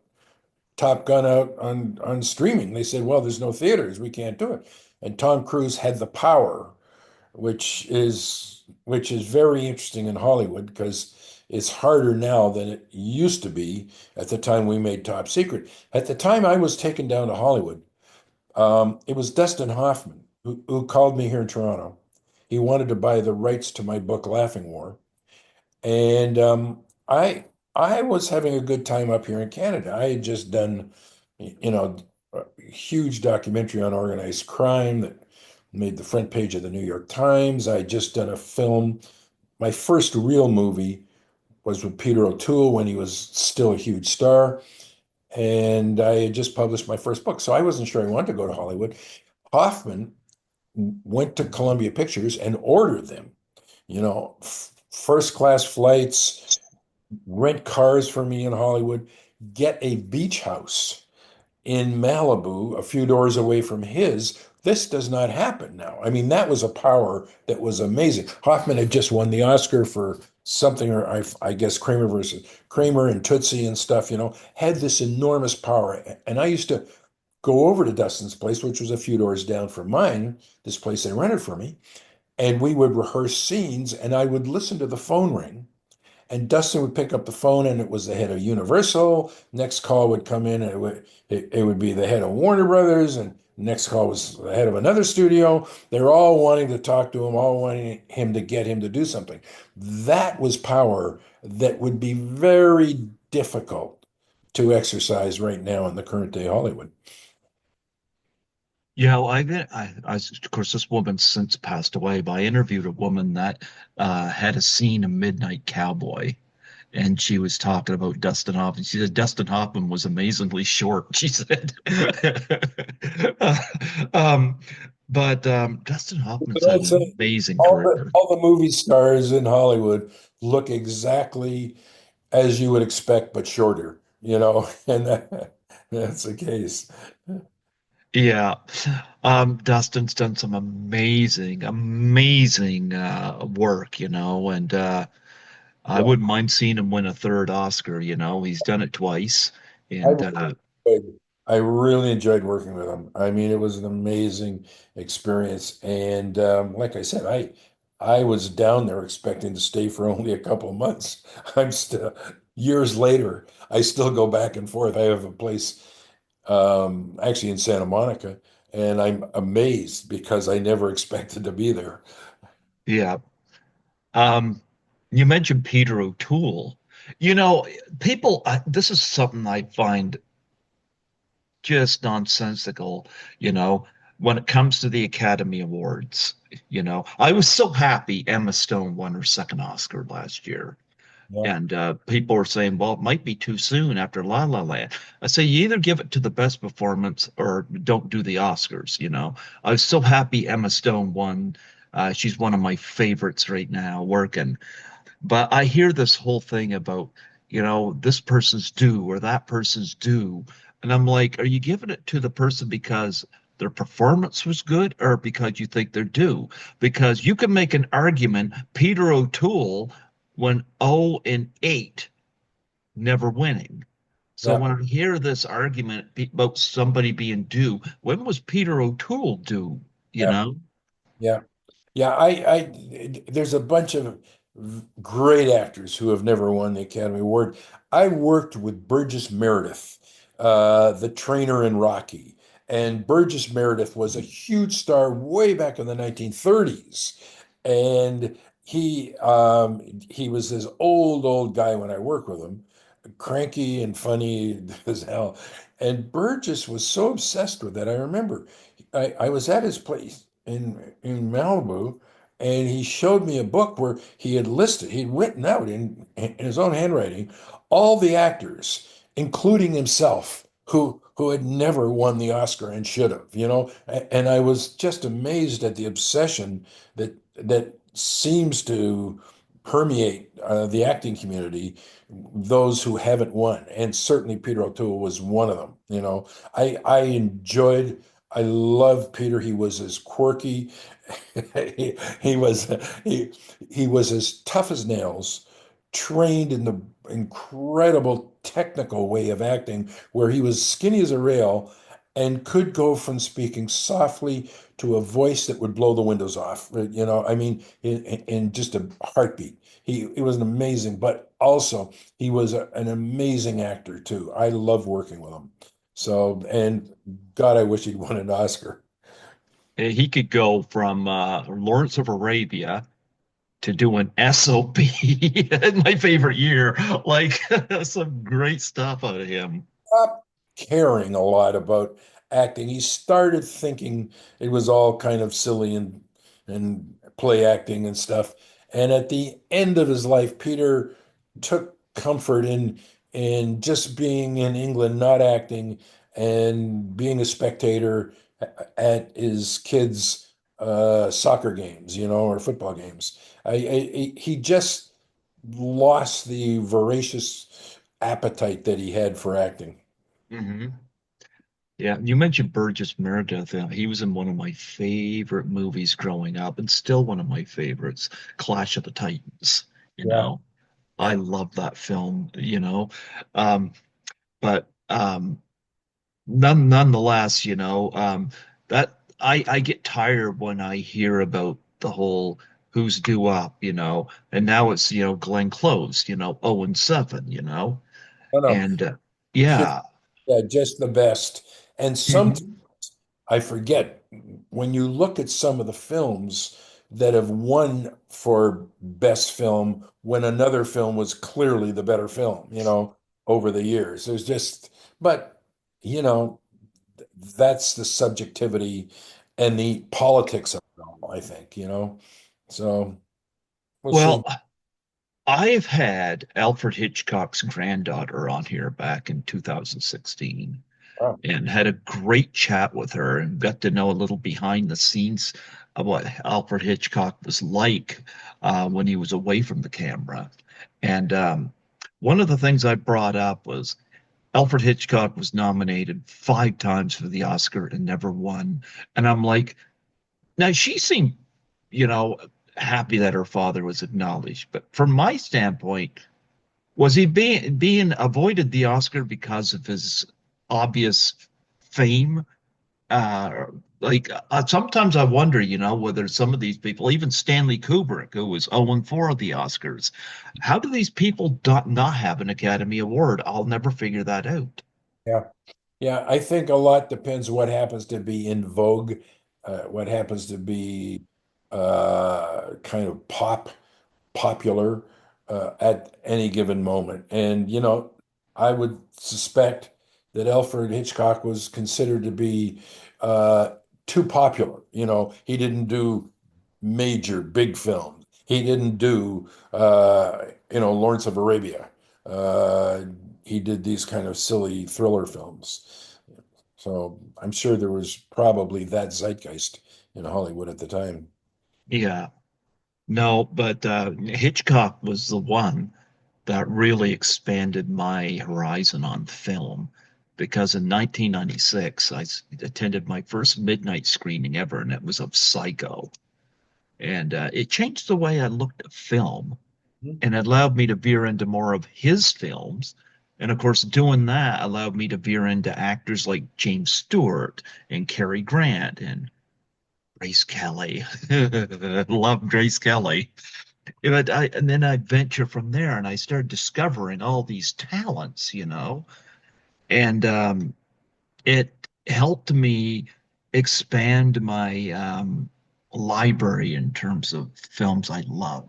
Top Gun out on streaming. They said, "Well, there's no theaters, we can't do it." And Tom Cruise had the power, which is very interesting in Hollywood because it's harder now than it used to be at the time we made Top Secret. At the time I was taken down to Hollywood, it was Dustin Hoffman who called me here in Toronto. He wanted to buy the rights to my book Laughing War, and I was having a good time up here in Canada. I had just done, a huge documentary on organized crime that made the front page of the New York Times. I had just done a film. My first real movie was with Peter O'Toole when he was still a huge star. And I had just published my first book. So I wasn't sure I wanted to go to Hollywood. Hoffman went to Columbia Pictures and ordered them, first class flights, rent cars for me in Hollywood, get a beach house in Malibu, a few doors away from his. This does not happen now. I mean, that was a power that was amazing. Hoffman had just won the Oscar for something, or I guess Kramer versus Kramer and Tootsie and stuff, had this enormous power. And I used to go over to Dustin's place, which was a few doors down from mine, this place they rented for me, and we would rehearse scenes, and I would listen to the phone ring. And Dustin would pick up the phone, and it was the head of Universal. Next call would come in, and it would be the head of Warner Brothers, and next call was the head of another studio. They're all wanting to talk to him, all wanting him to get him to do something. That was power that would be very difficult to exercise right now in the current day Hollywood. Yeah, well, of course, this woman's since passed away, but I interviewed a woman that had a scene in Midnight Cowboy, and she was talking about Dustin Hoffman. She said Dustin Hoffman was amazingly short, she said. Uh, um, but Dustin Hoffman's had Don't an say amazing all career. the movie stars in Hollywood look exactly as you would expect, but shorter, and that's the case. Yeah. Dustin's done some amazing, amazing work, and I Yeah. wouldn't mind seeing him win a third Oscar, he's done it twice. I And really I really enjoyed working with him. I mean, it was an amazing experience. And like I said, I was down there expecting to stay for only a couple of months. I'm still years later, I still go back and forth. I have a place actually in Santa Monica, and I'm amazed because I never expected to be there. yeah. Um, you mentioned Peter O'Toole. You know, this is something I find just nonsensical, you know, when it comes to the Academy Awards. I was so happy Emma Stone won her second Oscar last year. Yeah, And people are saying, well, it might be too soon after La La Land. I say you either give it to the best performance or don't do the Oscars. I was so happy Emma Stone won. She's one of my favorites right now working. But I hear this whole thing about, this person's due or that person's due. And I'm like, are you giving it to the person because their performance was good or because you think they're due? Because you can make an argument, Peter O'Toole went 0 and 8, never winning. So yeah, when I hear this argument about somebody being due, when was Peter O'Toole due? You yeah, know? yeah. Yeah, there's a bunch of great actors who have never won the Academy Award. I worked with Burgess Meredith, the trainer in Rocky, and Burgess Meredith was a huge star way back in the 1930s, and he was this old guy when I worked with him, cranky and funny as hell. And Burgess was so obsessed with it. I remember I was at his place in Malibu, and he showed me a book where he'd written out in his own handwriting all the actors, including himself, who had never won the Oscar and should have. And I was just amazed at the obsession that seems to permeate the acting community, those who haven't won, and certainly Peter O'Toole was one of them. I loved Peter. He was as quirky. He was he he was as tough as nails, trained in the incredible technical way of acting, where he was skinny as a rail and could go from speaking softly to a voice that would blow the windows off. I mean, in just a heartbeat. He was an amazing, but also he was an amazing actor too. I love working with him. So, and God, I wish he'd won an Oscar. He could go from Lawrence of Arabia to doing SOP in my favorite year. Like some great stuff out of him. Stopped caring a lot about acting. He started thinking it was all kind of silly and play acting and stuff. And at the end of his life, Peter took comfort in just being in England, not acting, and being a spectator at his kids' soccer games, or football games. He just lost the voracious appetite that he had for acting. Hmm. Yeah, you mentioned Burgess Meredith. He was in one of my favorite movies growing up, and still one of my favorites, Clash of the Titans. you Yeah, know. I yeah. love that film, you know. Um, but nonetheless, that I get tired when I hear about the whole who's due up, and now it's, Glenn Close, 0 and 7, No, no. and Just, yeah. yeah, just the best. And some Mhm. I forget when you look at some of the films that have won for best film when another film was clearly the better film, over the years. There's just, but you know, that's the subjectivity and the politics of it all, I think, So we'll see. Well, I've had Alfred Hitchcock's granddaughter on here back in 2016 Oh, and had a great chat with her and got to know a little behind the scenes of what Alfred Hitchcock was like when he was away from the camera. And one of the things I brought up was Alfred Hitchcock was nominated 5 times for the Oscar and never won. And I'm like, now she seemed, you know, happy that her father was acknowledged. But from my standpoint, was he being avoided the Oscar because of his obvious fame? Uh, sometimes I wonder, whether some of these people, even Stanley Kubrick, who was 0-4 of the Oscars, how do these people not have an Academy Award? I'll never figure that out. yeah. Yeah, I think a lot depends what happens to be in vogue, what happens to be kind of popular at any given moment. And, I would suspect that Alfred Hitchcock was considered to be uh, too popular. He didn't do major big films. He didn't do, Lawrence of Arabia. Uh, he did these kind of silly thriller films. So I'm sure there was probably that zeitgeist in Hollywood at the time. Yeah, no, but Hitchcock was the one that really expanded my horizon on film because in 1996 attended my first midnight screening ever, and it was of Psycho. And it changed the way I looked at film and it allowed me to veer into more of his films. And of course, doing that allowed me to veer into actors like James Stewart and Cary Grant and Grace Kelly. Love Grace Kelly. And then I venture from there and I started discovering all these talents, and it helped me expand my library in terms of films I love,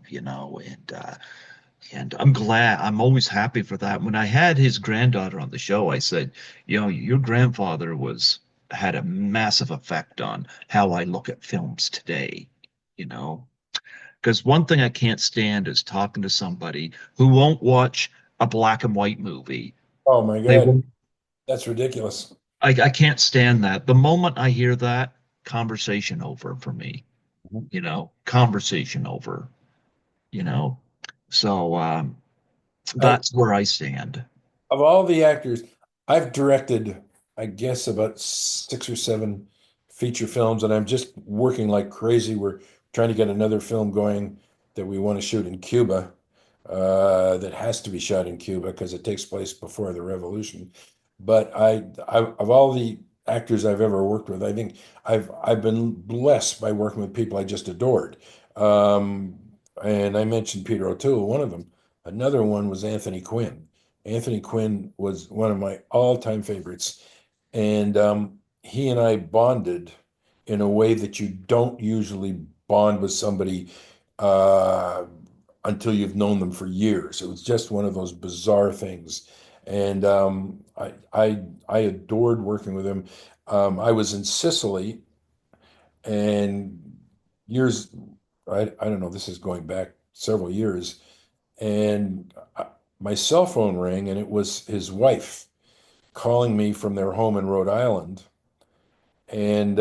and I'm always happy for that. When I had his granddaughter on the show, I said, your grandfather had a massive effect on how I look at films today, you know. Because one thing I can't stand is talking to somebody who won't watch a black and white movie. Oh my They God, won't. that's ridiculous. I can't stand that. The moment I hear that, conversation over for me, conversation over, you know. So I that's where I stand. Of all the actors, I've directed, I guess, about 6 or 7 feature films, and I'm just working like crazy. We're trying to get another film going that we want to shoot in Cuba, that has to be shot in Cuba because it takes place before the revolution. But of all the actors I've ever worked with, I think I've been blessed by working with people I just adored. Um, and I mentioned Peter O'Toole, one of them. Another one was Anthony Quinn. Anthony Quinn was one of my all-time favorites, and he and I bonded in a way that you don't usually bond with somebody uh, until you've known them for years. It was just one of those bizarre things, and I adored working with him. I was in Sicily, and years I don't know. This is going back several years, and my cell phone rang, and it was his wife calling me from their home in Rhode Island. And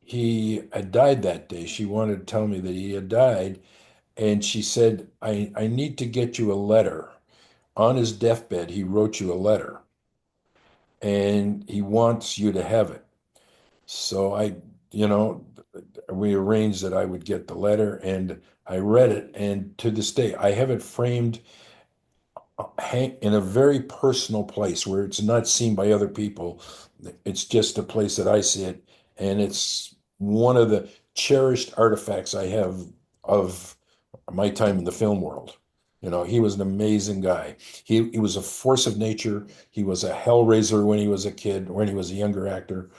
he had died that day. She wanted to tell me that he had died. And she said, I need to get you a letter. On his deathbed, he wrote you a letter and he wants you to have it. So I you know, we arranged that I would get the letter, and I read it. And to this day, I have it framed in a very personal place where it's not seen by other people. It's just a place that I see it, and it's one of the cherished artifacts I have of my time in the film world. You know, he was an amazing guy. He was a force of nature. He was a hellraiser when he was a kid, when he was a younger actor,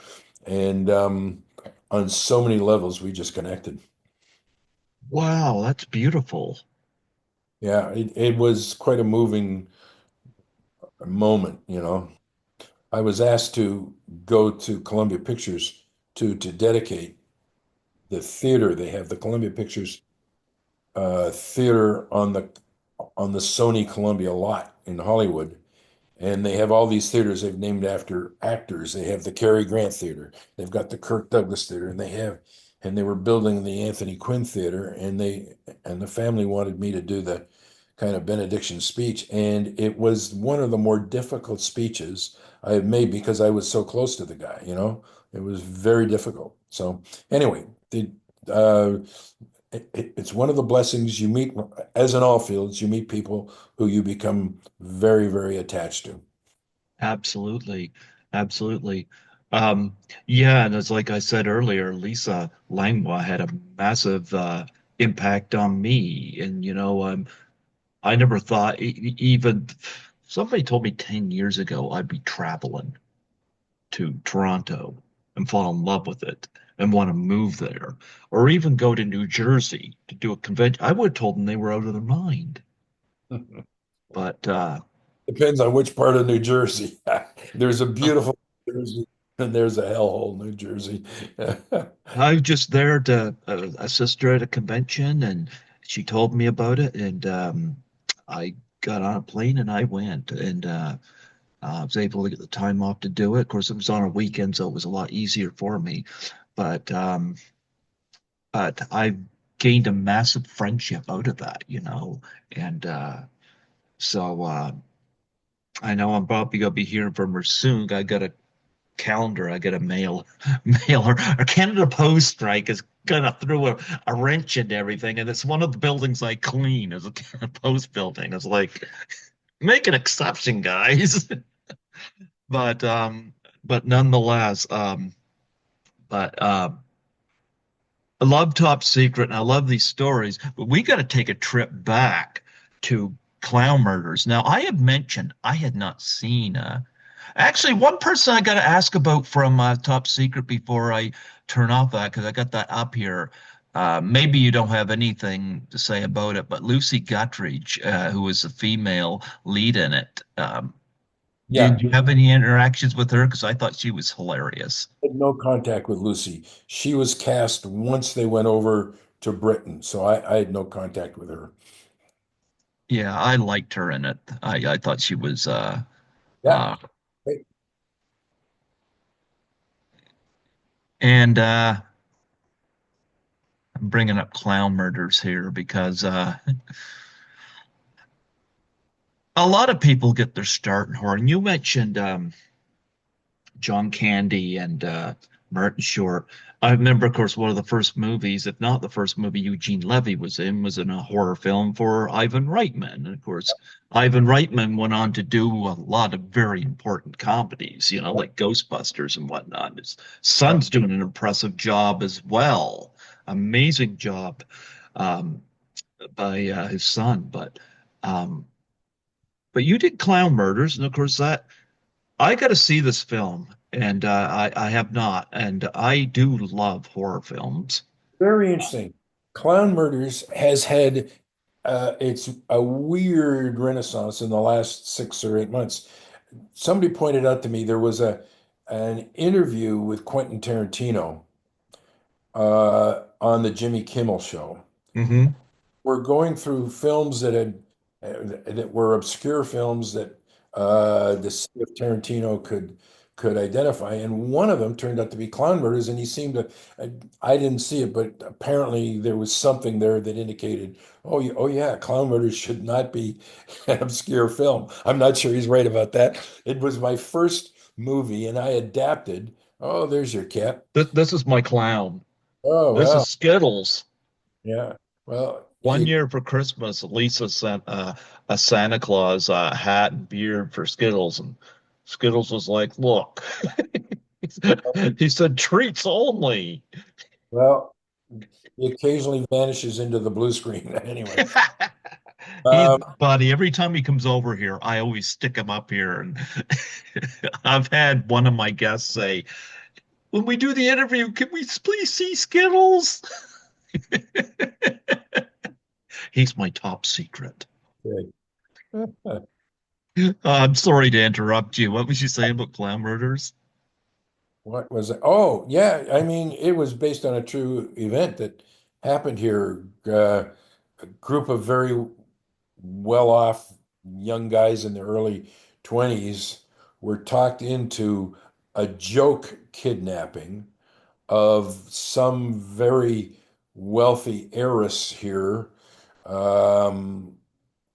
and on so many levels, we just connected. Wow, that's beautiful. Yeah, it was quite a moving moment, you know. I was asked to go to Columbia Pictures to dedicate the theater. They have the Columbia Pictures theater on the Sony Columbia lot in Hollywood, and they have all these theaters they've named after actors. They have the Cary Grant Theater, they've got the Kirk Douglas Theater, and they were building the Anthony Quinn Theater, and the family wanted me to do the kind of benediction speech, and it was one of the more difficult speeches I have made because I was so close to the guy, you know. It was very difficult. So anyway, uh, it's one of the blessings you meet, as in all fields, you meet people who you become very, very attached to. Absolutely. Absolutely. Um, yeah, and it's like I said earlier, Lisa Langlois had a massive impact on me. And I never thought even somebody told me 10 years ago I'd be traveling to Toronto and fall in love with it and want to move there, or even go to New Jersey to do a convention. I would have told them they were out of their mind. But Depends on which part of New Jersey. There's a beautiful New Jersey and there's a hellhole New Jersey. I was just there to assist her at a convention, and she told me about it, and I got on a plane and I went, and I was able to get the time off to do it. Of course, it was on a weekend, so it was a lot easier for me. But I gained a massive friendship out of that, and so I know I'm probably gonna be hearing from her soon. I got a calendar. I got a mail her. Our Canada Post strike is gonna throw a wrench into everything, and it's one of the buildings I clean is a Canada Post building. It's like make an exception, guys. But nonetheless, but I love Top Secret and I love these stories, but we got to take a trip back to Clown Murders. Now, I had mentioned I had not seen actually one person I got to ask about from Top Secret before I turn off that because I got that up here. Maybe you don't have anything to say about it, but Lucy Guttridge, who was the female lead in it, Yeah, did you have any interactions with her? Because I thought she was hilarious. had no contact with Lucy. She was cast once they went over to Britain, so I had no contact with her. Yeah, I liked her in it. I thought she was Yeah. uh and I'm bringing up Clown Murders here because a lot of people get their start in horror. And you mentioned John Candy and Martin Short. I remember, of course, one of the first movies, if not the first movie Eugene Levy was in a horror film for Ivan Reitman. And of course, Ivan Reitman went on to do a lot of very important comedies, like Ghostbusters and whatnot. His Yeah. son's doing an impressive job as well. Amazing job by his son. Um, but you did Clown Murders, and of course that I got to see this film, and I have not, and I do love horror films. Very interesting. Clown Murders has had it's a weird renaissance in the last 6 or 8 months. Somebody pointed out to me there was a an interview with Quentin Tarantino on the Jimmy Kimmel show. Hmm. We're going through films that were obscure films that to see if Tarantino could identify, and one of them turned out to be Clown Murders, and he seemed to. I didn't see it, but apparently there was something there that indicated, oh yeah, Clown Murders should not be an obscure film. I'm not sure he's right about that. It was my first movie, and I adapted. Oh, there's your cat. This is my clown. Oh, This wow. is Skittles. Yeah. Well, One year for Christmas, Lisa sent a Santa Claus hat and beard for Skittles, and Skittles was like, "Look," he said, "treats only." well, he occasionally vanishes into the blue screen anyway. He's Um, buddy. Every time he comes over here, I always stick him up here, and I've had one of my guests say, "When we do the interview, can we please see Skittles?" He's my top secret. okay. I'm sorry to interrupt you. What was you saying about clown murders? What was it? Oh, yeah. I mean, it was based on a true event that happened here. A group of very well-off young guys in their early 20s were talked into a joke kidnapping of some very wealthy heiress here. Um,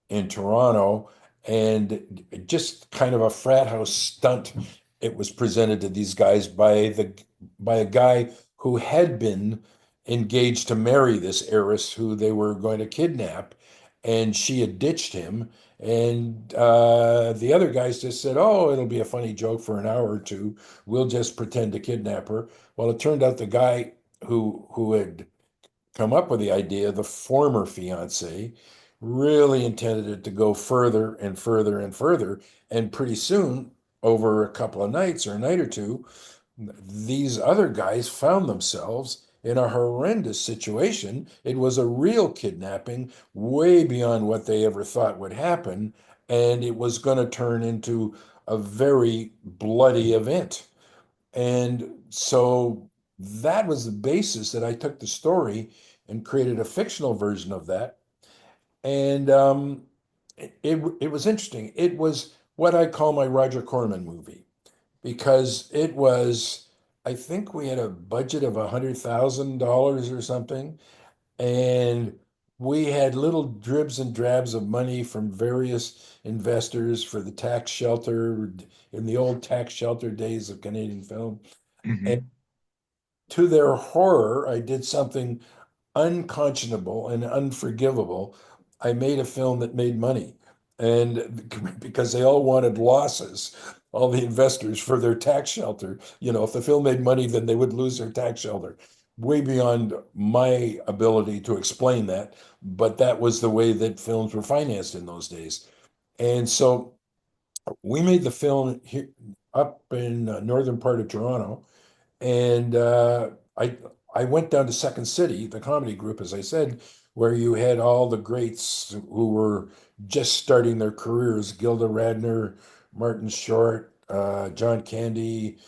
in Toronto, and just kind of a frat house stunt. It was presented to these guys by a guy who had been engaged to marry this heiress who they were going to kidnap, and she had ditched him. And the other guys just said, "Oh, it'll be a funny joke for an hour or two. We'll just pretend to kidnap her." Well, it turned out the guy who had come up with the idea, the former fiance, really intended it to go further and further and further. And pretty soon, over a couple of nights or a night or two, these other guys found themselves in a horrendous situation. It was a real kidnapping, way beyond what they ever thought would happen. And it was going to turn into a very bloody event. And so that was the basis that I took the story and created a fictional version of that. And it was interesting. It was what I call my Roger Corman movie because it was, I think we had a budget of $100,000 or something, and we had little dribs and drabs of money from various investors for the tax shelter in the old tax shelter days of Canadian film. And Hmm. to their horror, I did something unconscionable and unforgivable. I made a film that made money. And because they all wanted losses, all the investors for their tax shelter, if the film made money, then they would lose their tax shelter. Way beyond my ability to explain that, but that was the way that films were financed in those days. And so we made the film here up in northern part of Toronto, and I went down to Second City, the comedy group, as I said, where you had all the greats who were just starting their careers: Gilda Radner, Martin Short, John Candy,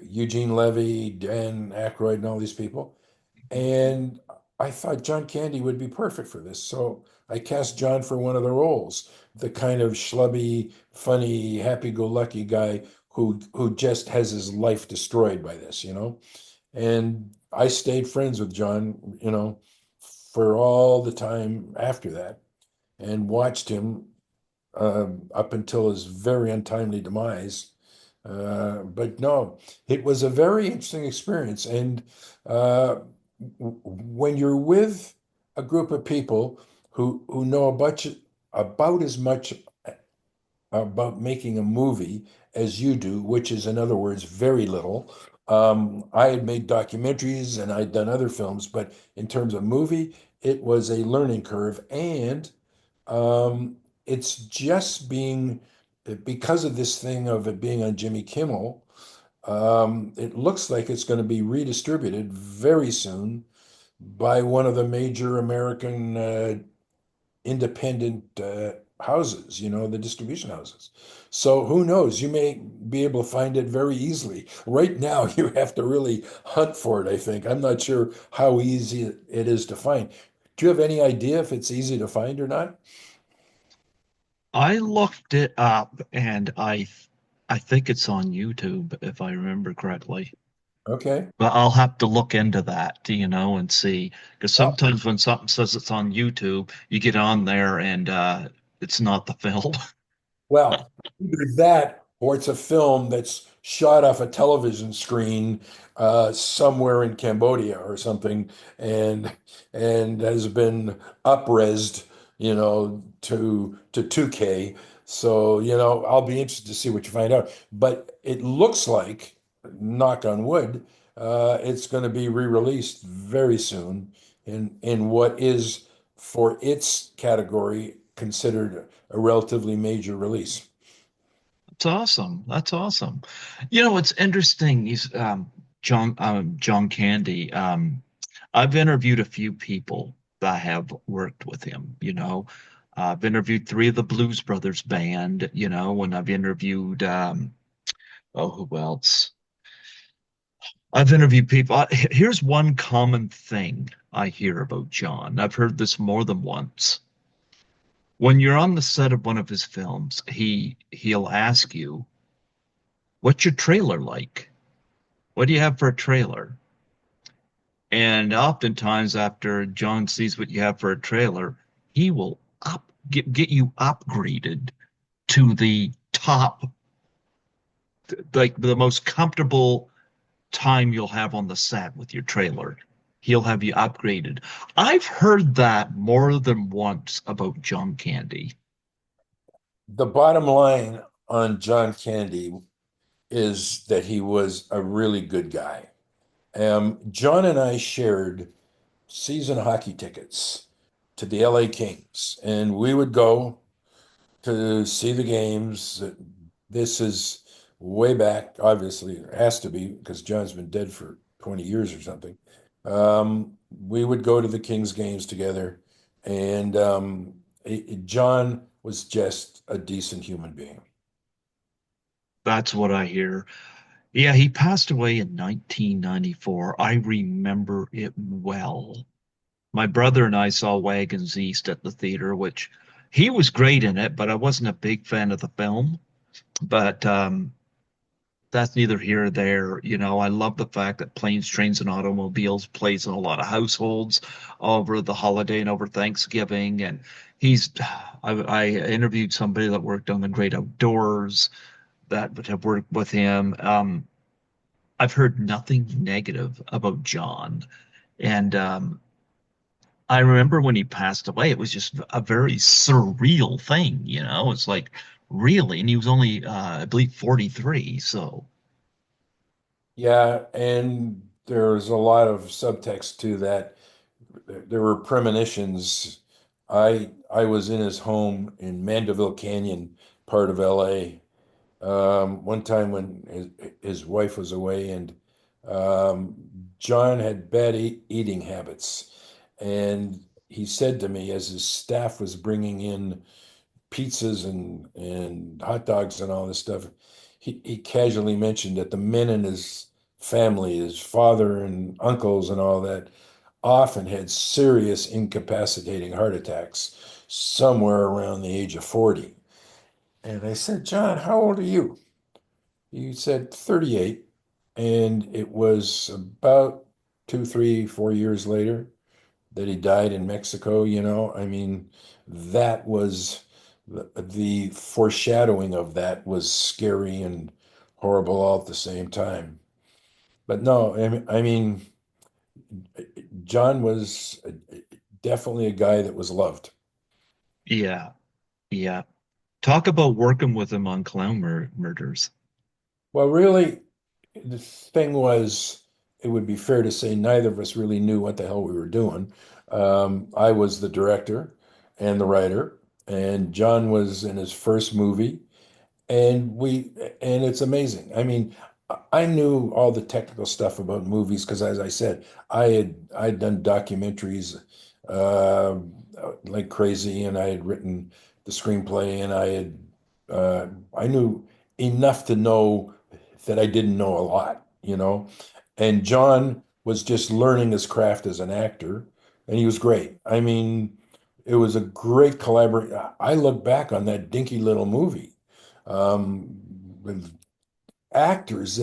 Eugene Levy, Dan Aykroyd, and all these people. And I thought John Candy would be perfect for this. So I cast John for one of the roles, the kind of schlubby, funny, happy-go-lucky guy who just has his life destroyed by this. And I stayed friends with John, for all the time after that and watched him up until his very untimely demise. But no, it was a very interesting experience. And when you're with a group of people who know about as much about making a movie as you do, which is, in other words, very little. I had made documentaries and I'd done other films, but in terms of movie, it was a learning curve. And it's just because of this thing of it being on Jimmy Kimmel, it looks like it's going to be redistributed very soon by one of the major American independent houses, the distribution houses. So who knows? You may be able to find it very easily. Right now, you have to really hunt for it, I think. I'm not sure how easy it is to find. Do you have any idea if it's easy to find or not? I looked it up, and I think it's on YouTube if I remember correctly. Okay. But I'll have to look into that, and see. Because Uh, sometimes when something says it's on YouTube, you get on there and it's not the film. well, either that or it's a film that's shot off a television screen somewhere in Cambodia or something, and has been upresed, to 2K. So, I'll be interested to see what you find out. But it looks like, knock on wood, it's going to be re-released very soon in what is, for its category, considered a relatively major release. That's awesome. That's awesome. It's interesting. He's John Candy. I've interviewed a few people that have worked with him. I've interviewed three of the Blues Brothers band. And I've interviewed oh, who else? I've interviewed people. Here's one common thing I hear about John. I've heard this more than once. When you're on the set of one of his films, he'll ask you, "What's your trailer like? What do you have for a trailer?" And oftentimes, after John sees what you have for a trailer, he will get you upgraded to the top, like the most comfortable time you'll have on the set with your trailer. He'll have you upgraded. I've heard that more than once about John Candy. The bottom line on John Candy is that he was a really good guy. John and I shared season hockey tickets to the LA Kings, and we would go to see the games. This is way back, obviously, it has to be because John's been dead for 20 years or something. We would go to the Kings games together, and John was just a decent human being. That's what I hear. Yeah, he passed away in 1994. I remember it well. My brother and I saw Wagons East at the theater, which he was great in it, but I wasn't a big fan of the film. But that's neither here or there. I love the fact that Planes, Trains, and Automobiles plays in a lot of households over the holiday and over Thanksgiving. And I interviewed somebody that worked on the Great Outdoors that would have worked with him. I've heard nothing negative about John. And I remember when he passed away, it was just a very surreal thing. It's like, really? And he was only, I believe, 43. So Yeah, and there's a lot of subtext to that. There were premonitions. I was in his home in Mandeville Canyon, part of LA, one time when his wife was away, and um, John had bad eating habits. And he said to me, as his staff was bringing in pizzas and hot dogs and all this stuff, he casually mentioned that the men in his family, his father and uncles and all that, often had serious incapacitating heart attacks somewhere around the age of 40. And I said, John, how old are you? He said 38. And it was about 2, 3, 4 years later that he died in Mexico. I mean, that was the foreshadowing of that was scary and horrible all at the same time. But no, I mean, John was definitely a guy that was loved. yeah, yeah. Talk about working with him on Murders. Well, really, the thing was, it would be fair to say neither of us really knew what the hell we were doing. I was the director and the writer, and John was in his first movie. And it's amazing. I mean, I knew all the technical stuff about movies because, as I said, I'd done documentaries uh, like crazy, and I had written the screenplay, and I knew enough to know that I didn't know a lot. And John was just learning his craft as an actor, and he was great. I mean, it was a great collaboration. I look back on that dinky little movie with actors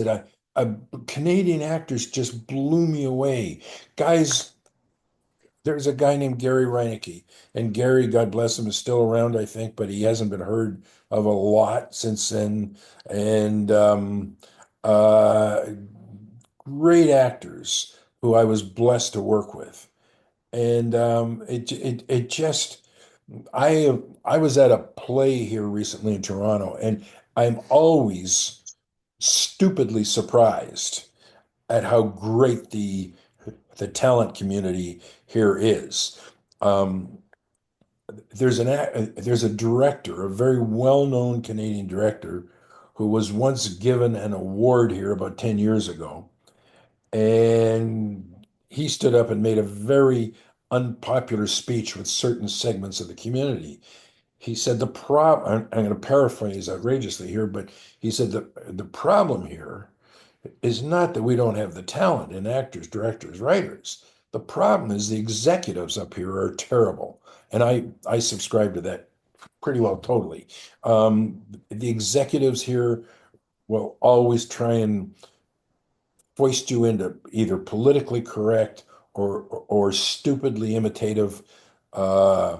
Canadian actors just blew me away. Guys, there's a guy named Gary Reinecke, and Gary, God bless him, is still around, I think, but he hasn't been heard of a lot since then. And uh, great actors who I was blessed to work with. And it just I was at a play here recently in Toronto, and I'm always stupidly surprised at how great the talent community here is. Um, there's a director, a very well-known Canadian director, who was once given an award here about 10 years ago, and he stood up and made a very unpopular speech with certain segments of the community. He said the problem, I'm going to paraphrase outrageously here, but he said the problem here is not that we don't have the talent in actors, directors, writers. The problem is the executives up here are terrible. And I subscribe to that pretty well, totally. The executives here will always try and foist you into either politically correct or stupidly imitative uh,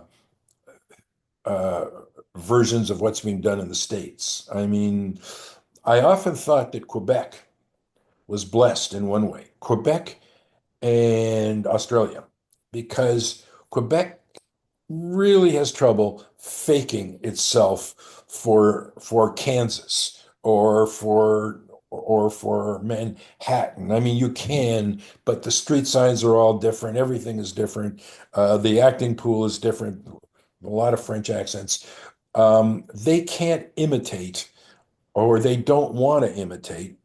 uh, versions of what's being done in the States. I mean, I often thought that Quebec was blessed in one way, Quebec and Australia, because Quebec really has trouble faking itself for Kansas or for Manhattan. I mean, you can, but the street signs are all different. Everything is different. The acting pool is different. A lot of French accents. They can't imitate, or they don't want to imitate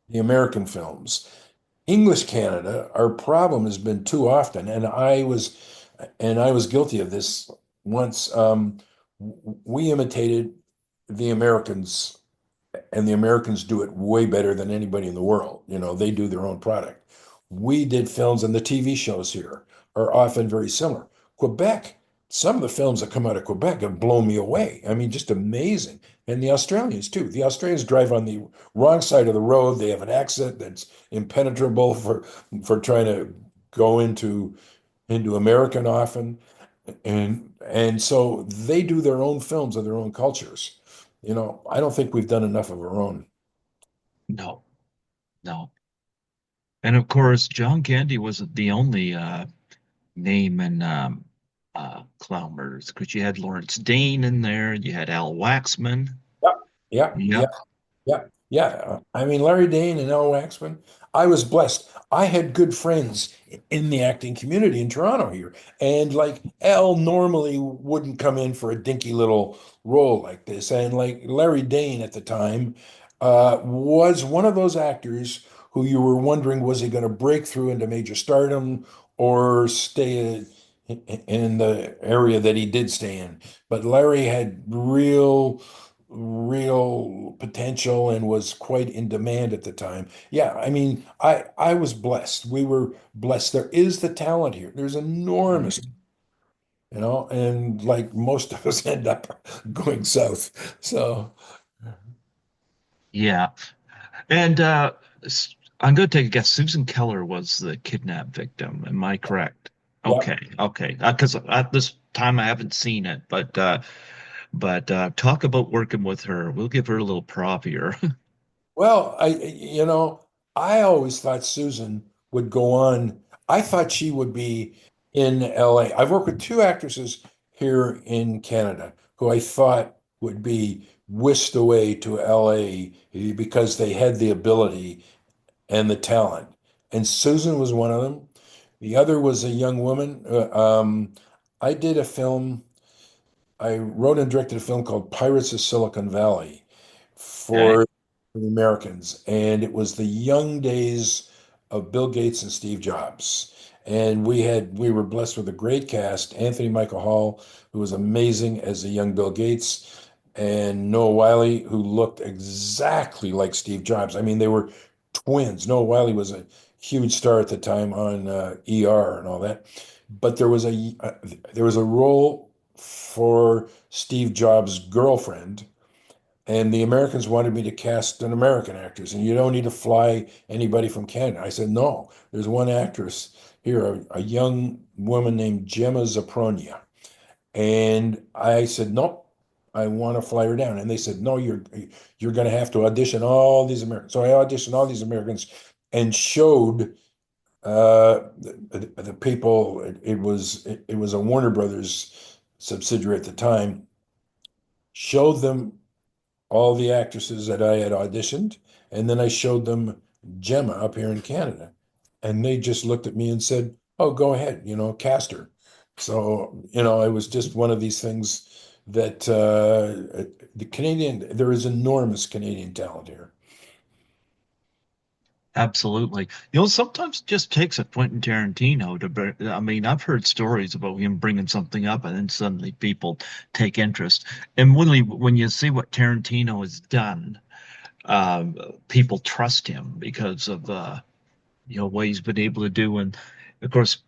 the American films. English Canada, our problem has been too often, and I was guilty of this once. We imitated the Americans, and the Americans do it way better than anybody in the world. You know, they do their own product. We did films, and the TV shows here are often very similar. Quebec, some of the films that come out of Quebec have blown me away. I mean, just amazing. And the Australians too. The Australians drive on the wrong side of the road. They have an accent that's impenetrable for trying to go into American often. And so they do their own films and their own cultures. You know, I don't think we've done enough of our own. No, no. And of course, John Candy wasn't the only name in Clown Murders, because you had Lawrence Dane in there, you had Al Waxman. Yeah, yeah, yeah. Yep. Yeah, yeah. I mean, Larry Dane and Al Waxman, I was blessed. I had good friends in the acting community in Toronto here. And like Al normally wouldn't come in for a dinky little role like this. And like Larry Dane at the time was one of those actors who you were wondering, was he going to break through into major stardom or stay in the area that he did stay in? But Larry had real potential and was quite in demand at the time. Yeah, I mean, I was blessed. We were blessed. There is the talent here. There's enormous, Mhm. and like most of us end up going south. So, Yeah. And I'm going to take a guess. Susan Keller was the kidnap victim. Am I correct? yeah. Okay, okay. Because at this time I haven't seen it, but talk about working with her. We'll give her a little prop here. Well, I always thought Susan would go on. I thought she would be in LA. I've worked with two actresses here in Canada who I thought would be whisked away to LA because they had the ability and the talent. And Susan was one of them. The other was a young woman. I did a film. I wrote and directed a film called Pirates of Silicon Valley Okay. for the Americans, and it was the young days of Bill Gates and Steve Jobs. And we were blessed with a great cast. Anthony Michael Hall, who was amazing as a young Bill Gates, and Noah Wiley, who looked exactly like Steve Jobs. I mean, they were twins. Noah Wiley was a huge star at the time on ER and all that. But there was a role for Steve Jobs' girlfriend, and the Americans wanted me to cast an American actress, and you don't need to fly anybody from Canada. I said, no, there's one actress here, a young woman named Gemma Zapronia. And I said, nope, I want to fly her down. And they said, no, you're going to have to audition all these Americans. So I auditioned all these Americans and showed the people. It was a Warner Brothers subsidiary at the time. Showed them all the actresses that I had auditioned, and then I showed them Gemma up here in Canada, and they just looked at me and said, "Oh, go ahead, cast her." So, it was just one of these things that there is enormous Canadian talent here. Absolutely. Sometimes it just takes a Quentin Tarantino I mean, I've heard stories about him bringing something up and then suddenly people take interest. And when you see what Tarantino has done, um, people trust him because of what he's been able to do. And of course,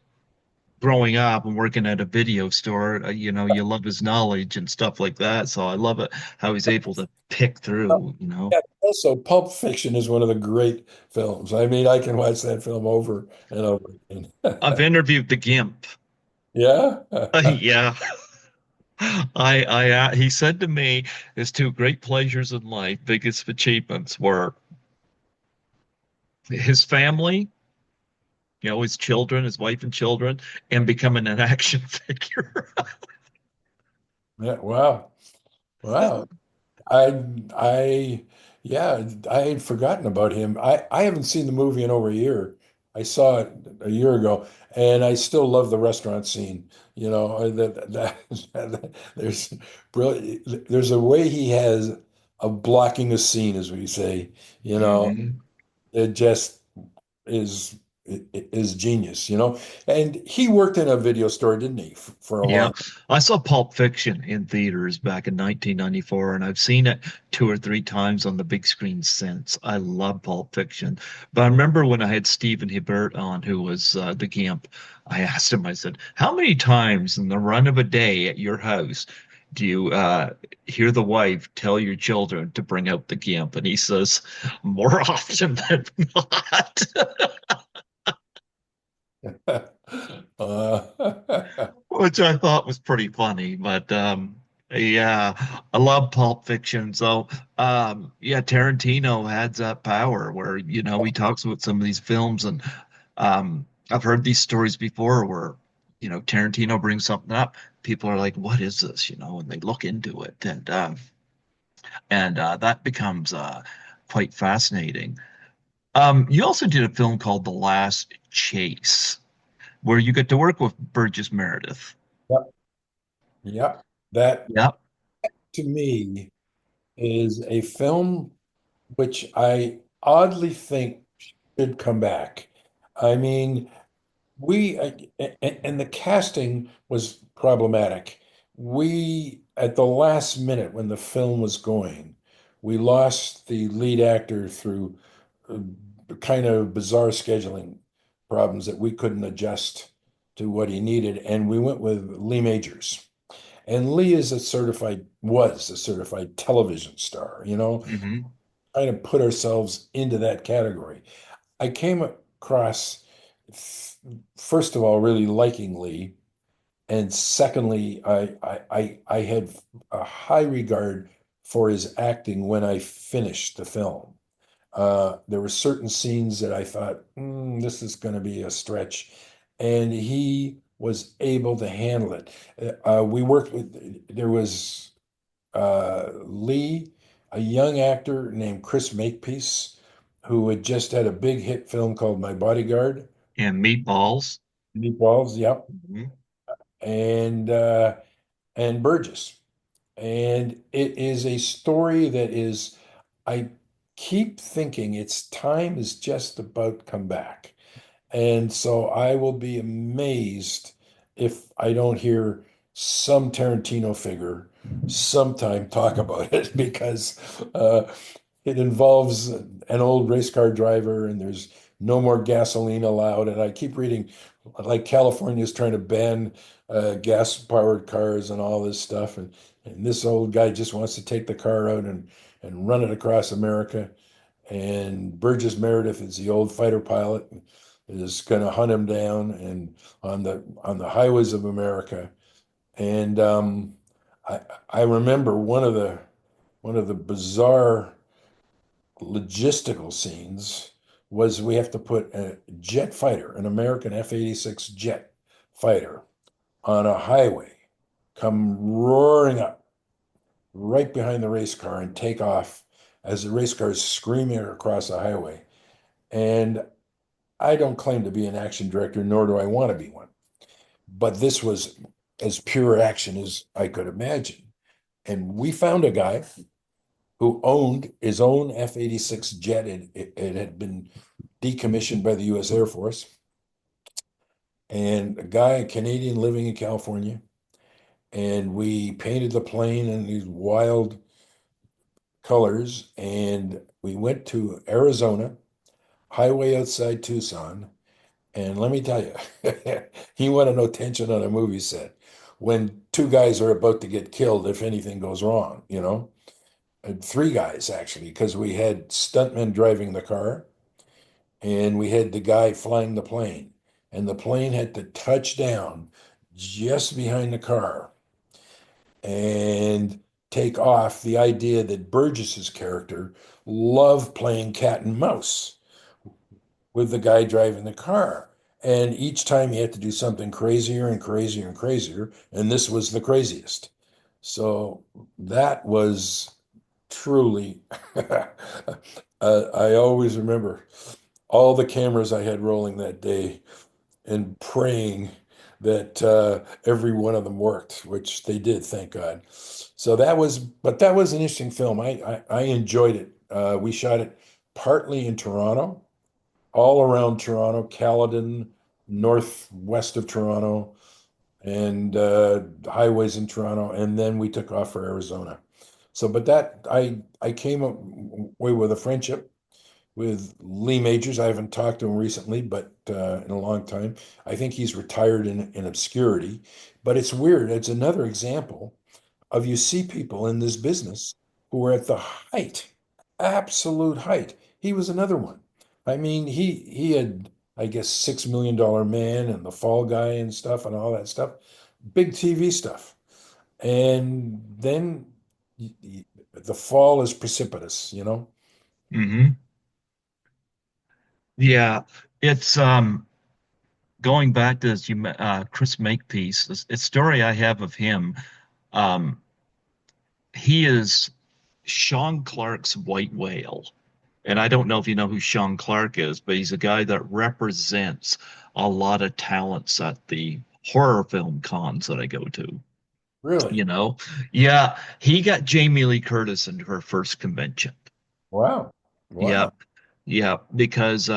growing up and working at a video store, you love his knowledge and stuff like that. So I love it how he's able to pick through. Yeah, also, Pulp Fiction is one of the great films. I mean, I can watch that film over and over again. I've interviewed the Gimp. Yeah. Yeah. He said to me, his two great pleasures in life, biggest achievements were his family, his children, his wife and children, and becoming an action figure. Yeah. Wow. Wow. I, I, yeah, I had forgotten about him. I haven't seen the movie in over a year. I saw it a year ago, and I still love the restaurant scene. There's brilliant. There's a way he has of blocking a scene, as we say. You know, Mhm. it just is is genius. And he worked in a video store, didn't he, for a Yeah, long. I saw Pulp Fiction in theaters back in 1994, and I've seen it two or three times on the big screen since. I love Pulp Fiction. But I remember when I had Stephen Hibbert on, who was the Gimp, I asked him, I said, how many times in the run of a day at your house do you hear the wife tell your children to bring out the Gimp? And he says, more often than not. Uh, Which I thought was pretty funny. But yeah, I love Pulp Fiction. So yeah, Tarantino has that power where he talks about some of these films, and I've heard these stories before where Tarantino brings something up, people are like, "What is this?" And they look into it, and that becomes quite fascinating. You also did a film called The Last Chase, where you get to work with Burgess Meredith. yep, yep. That Yep. to me is a film which I oddly think should come back. I mean, we and the casting was problematic. We at the last minute when the film was going, we lost the lead actor through uh, kind of bizarre scheduling problems that we couldn't adjust to what he needed, and we went with Lee Majors. And Lee was a certified television star, Hmm. trying to put ourselves into that category. I came across, first of all, really liking Lee. And secondly, I had a high regard for his acting when I finished the film. There were certain scenes that I thought, this is going to be a stretch. And he was able to handle it. There was Lee, a young actor named Chris Makepeace, who had just had a big hit film called My Bodyguard. And Meatballs. Meatballs, yep. Mhm. And Burgess. And it is a story that I keep thinking its time is just about come back. And so I will be amazed if I don't hear some Tarantino figure sometime talk about it because it involves an old race car driver and there's no more gasoline allowed. And I keep reading like California is trying to ban gas-powered cars and all this stuff. And this old guy just wants to take the car out and run it across America. And Burgess Meredith is the old fighter pilot, is going to hunt him down and on the highways of America. And I I remember one of the bizarre logistical scenes was we have to put a jet fighter, an American F-86 jet fighter, on a highway, come roaring up right behind the race car and take off as the race car is screaming across the highway. And I don't claim to be an action director, nor do I want to be one. But this was as pure action as I could imagine. And we found a guy who owned his own F-86 jet. It had been decommissioned by the U.S. Air Force. And a guy, a Canadian living in California. And we painted the plane in these wild colors. And we went to Arizona, highway outside Tucson. And let me tell you, he wanted no tension on a movie set when two guys are about to get killed if anything goes wrong, you know? And three guys actually, because we had stuntmen driving the car and we had the guy flying the plane. And the plane had to touch down just behind the car and take off. The idea that Burgess's character loved playing cat and mouse with the guy driving the car. And each time he had to do something crazier and crazier and crazier. And this was the craziest. So that was truly, I always remember all the cameras I had rolling that day and praying that every one of them worked, which they did, thank God. So but that was an interesting film. I enjoyed it. We shot it partly in Toronto, all around Toronto, Caledon, northwest of Toronto, and highways in Toronto, and then we took off for Arizona. So, but that I came away with a friendship with Lee Majors. I haven't talked to him recently, but in a long time. I think he's retired in obscurity. But it's weird. It's another example of you see people in this business who are at the height, absolute height. He was another one. I mean, he had, I guess, $6 Million Man and The Fall Guy and stuff and all that stuff, big TV stuff. And then the fall is precipitous, you know? Hmm. Yeah, it's going back to this, Chris Makepeace. A story I have of him. Um, he is Sean Clark's white whale. And I don't know if you know who Sean Clark is, but he's a guy that represents a lot of talents at the horror film cons that I go to. Really? You know, yeah, he got Jamie Lee Curtis into her first convention. Wow. Wow. Yep, yep, because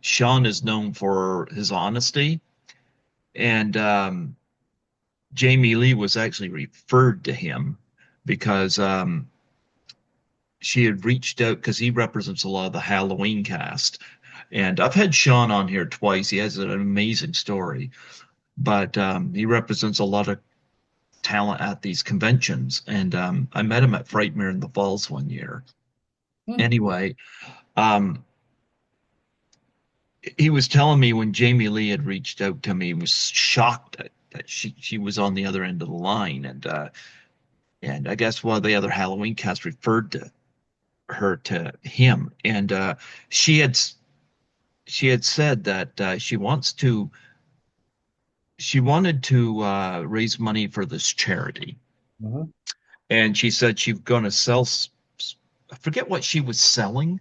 Sean is known for his honesty, and Jamie Lee was actually referred to him because she had reached out because he represents a lot of the Halloween cast. And I've had Sean on here twice. He has an amazing story, but he represents a lot of talent at these conventions. And I met him at Frightmare in the Falls one year. Hmm. Anyway, um, he was telling me when Jamie Lee had reached out to me, he was shocked that she was on the other end of the line. And I guess one of the other Halloween cast referred to her to him. And she had said that she wanted to raise money for this charity, Mhm. and she said she was going to sell. I forget what she was selling,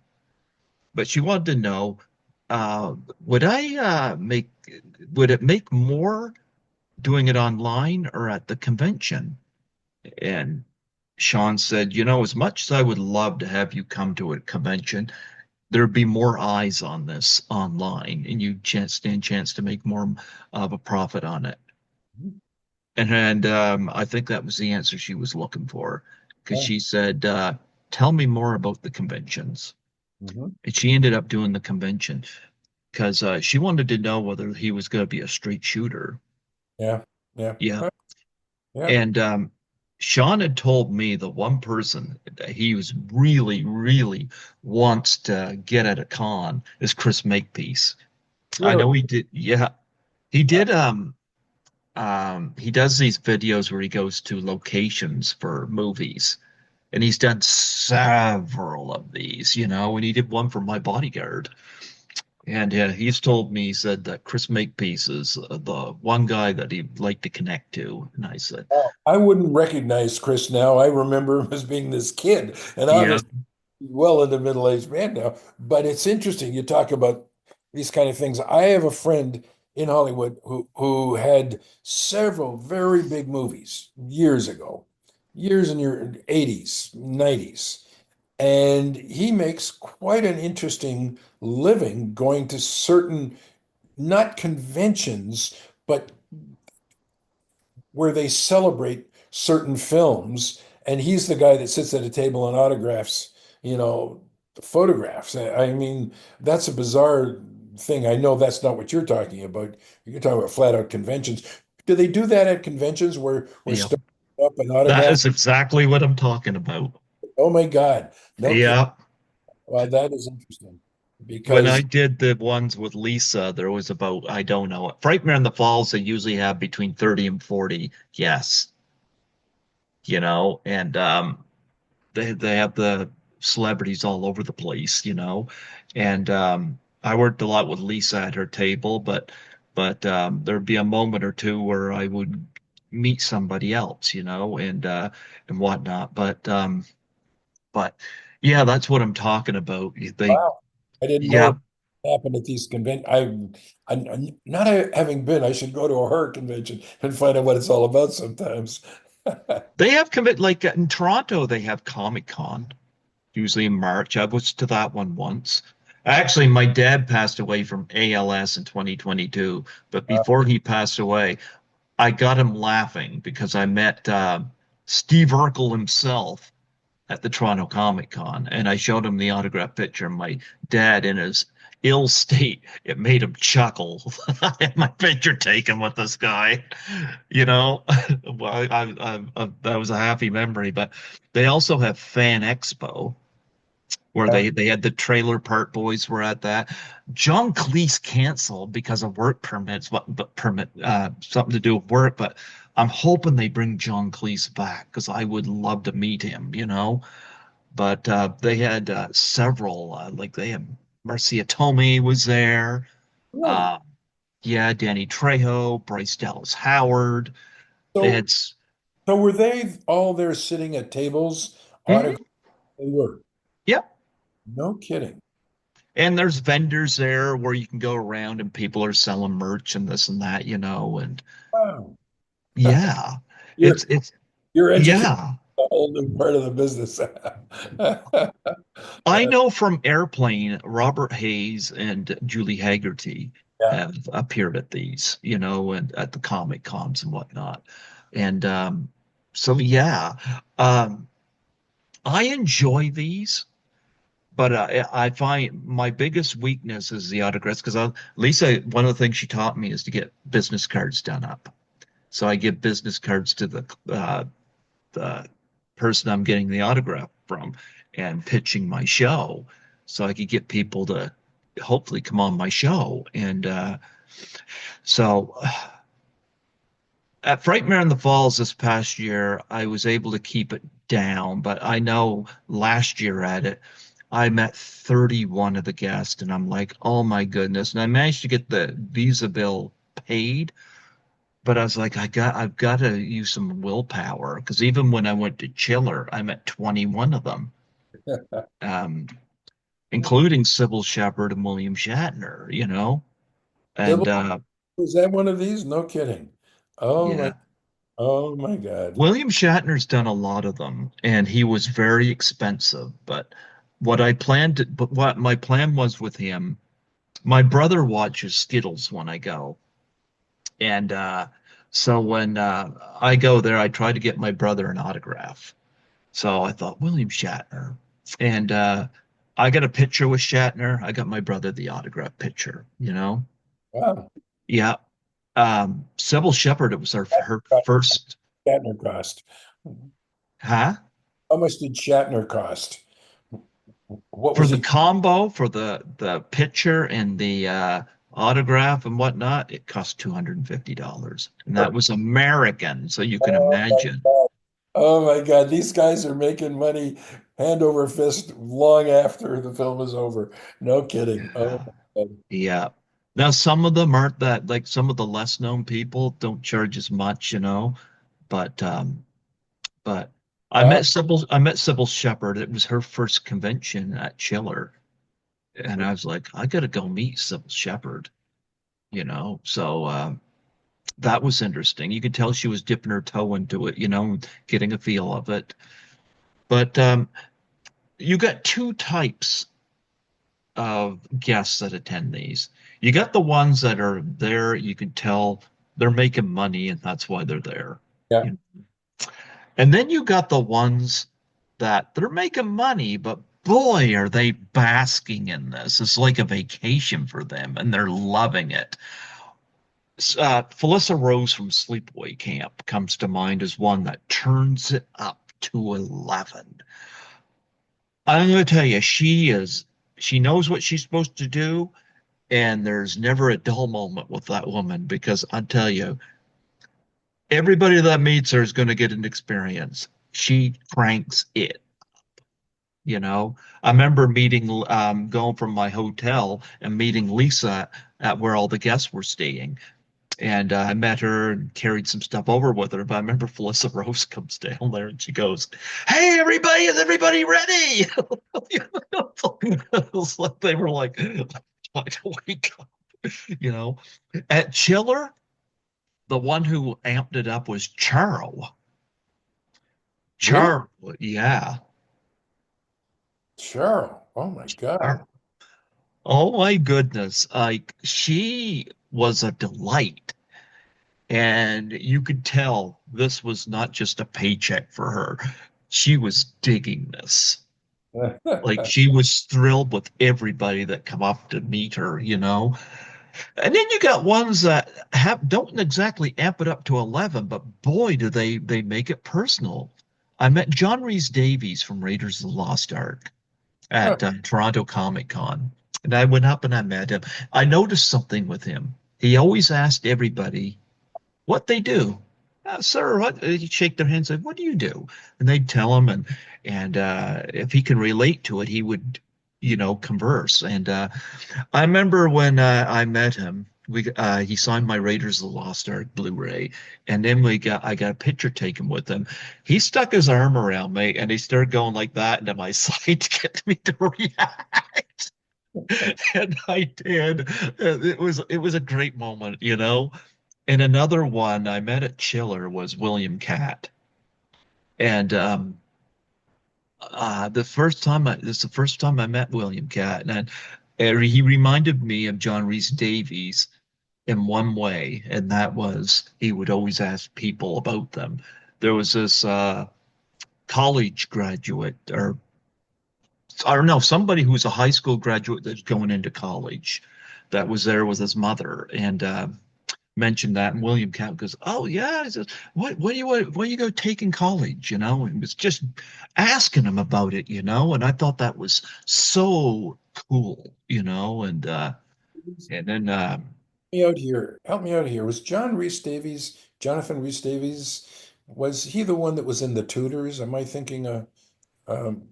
but she wanted to know, uh, would I make would it make more doing it online or at the convention? And Sean said, as much as I would love to have you come to a convention, there'd be more eyes on this online, and you stand chance to make more of a profit on it. And I think that was the answer she was looking for, because Yeah. she said, "Tell me more about the conventions." Mhm. And she ended up doing the convention because she wanted to know whether he was going to be a straight shooter. Yeah. Yeah. Yeah, Yeah. and Sean had told me the one person that he was really, really wants to get at a con is Chris Makepeace. I Really? know he did. Yeah, he Wow. did. he does these videos where he goes to locations for movies, and he's done several of these, and he did one for My Bodyguard. And he's told me, he said that Chris Makepeace is the one guy that he'd like to connect to. And I said, Wow. I wouldn't recognize Chris now. I remember him as being this kid, and yeah, obviously well into middle-aged man now. But it's interesting you talk about these kind of things. I have a friend in Hollywood who had several very big movies years ago, years in your 80s, 90s. And he makes quite an interesting living going to certain, not conventions, but where they celebrate certain films, and he's the guy that sits at a table and autographs, you know, photographs. I mean, that's a bizarre thing. I know that's not what you're talking about. You're talking about flat out conventions. Do they do that at conventions where yeah, stars up and that autograph? is exactly what I'm talking about. Oh my God. No kidding. Yeah. Well, that is interesting When I because did the ones with Lisa, there was about, I don't know, Frightmare in the Falls, they usually have between 30 and 40. Yes. And they have the celebrities all over the place. And I worked a lot with Lisa at her table, but there'd be a moment or two where I would meet somebody else, and whatnot. But yeah, that's what I'm talking about. They wow, I didn't know Yeah, it happened at these conventions. I'm not having been. I should go to a horror convention and find out what it's all about sometime. they have commit like in Toronto, they have Comic Con, usually in March. I was to that one once. Actually, my dad passed away from ALS in 2022, but before he passed away, I got him laughing because I met Steve Urkel himself at the Toronto Comic Con, and I showed him the autograph picture of my dad in his ill state. It made him chuckle. I had my picture taken with this guy, you know. Well, that was a happy memory. But they also have Fan Expo, where Yeah, they had the Trailer Park Boys were at that. John Cleese canceled because of work permits, but permit something to do with work. But I'm hoping they bring John Cleese back because I would love to meet him. But they had several, like they had Marcia Tomei was there. really. Uh, yeah, Danny Trejo, Bryce Dallas Howard. They had, So, so were they all there sitting at tables? Mhm, Autograph? They were. yeah. No kidding. And there's vendors there where you can go around and people are selling merch and this and that. And Wow. yeah, You're it's you're educating yeah. a whole new part of the business. I know from Airplane, Robert Hayes and Julie Haggerty Yeah. have appeared at these, and at the Comic Cons and whatnot. And so yeah, um, I enjoy these, but I find my biggest weakness is the autographs because Lisa, one of the things she taught me is to get business cards done up. So I give business cards to the person I'm getting the autograph from and pitching my show so I could get people to hopefully come on my show. And so at Frightmare in the Falls this past year, I was able to keep it down, but I know last year at it, I met 31 of the guests, and I'm like, oh my goodness. And I managed to get the visa bill paid, but I was like, I've got to use some willpower because even when I went to Chiller, I met 21 of them, um, including Sybil Shepherd and William Shatner. And Sybil, was that one of these? No kidding. Oh my, yeah, oh my God. William Shatner's done a lot of them, and he was very expensive. But what my plan was with him, my brother watches Skittles when I go. And so when I go there, I try to get my brother an autograph. So I thought William Shatner. And I got a picture with Shatner. I got my brother the autograph picture. Wow. Yeah. Sybil Shepherd, it was her first, Shatner cost. huh? How much did Shatner cost? What For was the he? combo, for the picture and the autograph and whatnot, it cost $250. And that was American, so you can Oh my imagine. God. Oh my God. These guys are making money hand over fist long after the film is over. No kidding. Oh Yeah. my God. Yeah. Now some of them aren't that like some of the less known people don't charge as much, but but Uh, I met Sybil Shepherd. It was her first convention at Chiller. And I was like, I gotta go meet Sybil Shepherd. So that was interesting. You could tell she was dipping her toe into it, getting a feel of it. But you got two types of guests that attend these. You got the ones that are there, you can tell they're making money and that's why they're there. yeah. You And then you got the ones that they're making money, but boy, are they basking in this. It's like a vacation for them and they're loving it. Felissa Rose from Sleepaway Camp comes to mind as one that turns it up to 11. I'm going to tell you, she knows what she's supposed to do, and there's never a dull moment with that woman because I tell you, everybody that meets her is going to get an experience. She cranks it. I remember going from my hotel and meeting Lisa at where all the guests were staying. And I met her and carried some stuff over with her. But I remember Felissa Rose comes down there and she goes, "Hey, everybody, is everybody ready?" It was like they were like, trying to wake up, you know. At Chiller, the one who amped it up was Charo. Really? Charo, yeah. Cheryl. Oh my God. Charo. Oh my goodness. Like she was a delight. And you could tell this was not just a paycheck for her. She was digging this. Like she was thrilled with everybody that come up to meet her. And then you got ones that don't exactly amp it up to 11, but boy, do they make it personal. I met John Rhys Davies from Raiders of the Lost Ark at Toronto Comic Con. And I went up and I met him. I noticed something with him. He always asked everybody what they do. Sir, what? He'd shake their hands and say, "What do you do?" And they'd tell him, and if he can relate to it, he would, converse. And I remember when I met him, he signed my Raiders of the Lost Ark Blu-ray, and then I got a picture taken with him. He stuck his arm around me, and he started going like that into my side to get me to react. And I did. It was a great moment. And another one I met at Chiller was William Catt. And this is the first time I met William Catt, and he reminded me of John Rhys Davies in one way, and that was he would always ask people about them. There was this college graduate, or I don't know, somebody who was a high school graduate that's going into college that was there with his mother, and mentioned that, and William Catt goes, "Oh yeah," he says, what do you go take in college?" And was just asking him about it, and I thought that was so cool, and then Me out here. Help me out here. Was Jonathan Rhys Davies, was he the one that was in The Tudors? Am I thinking um,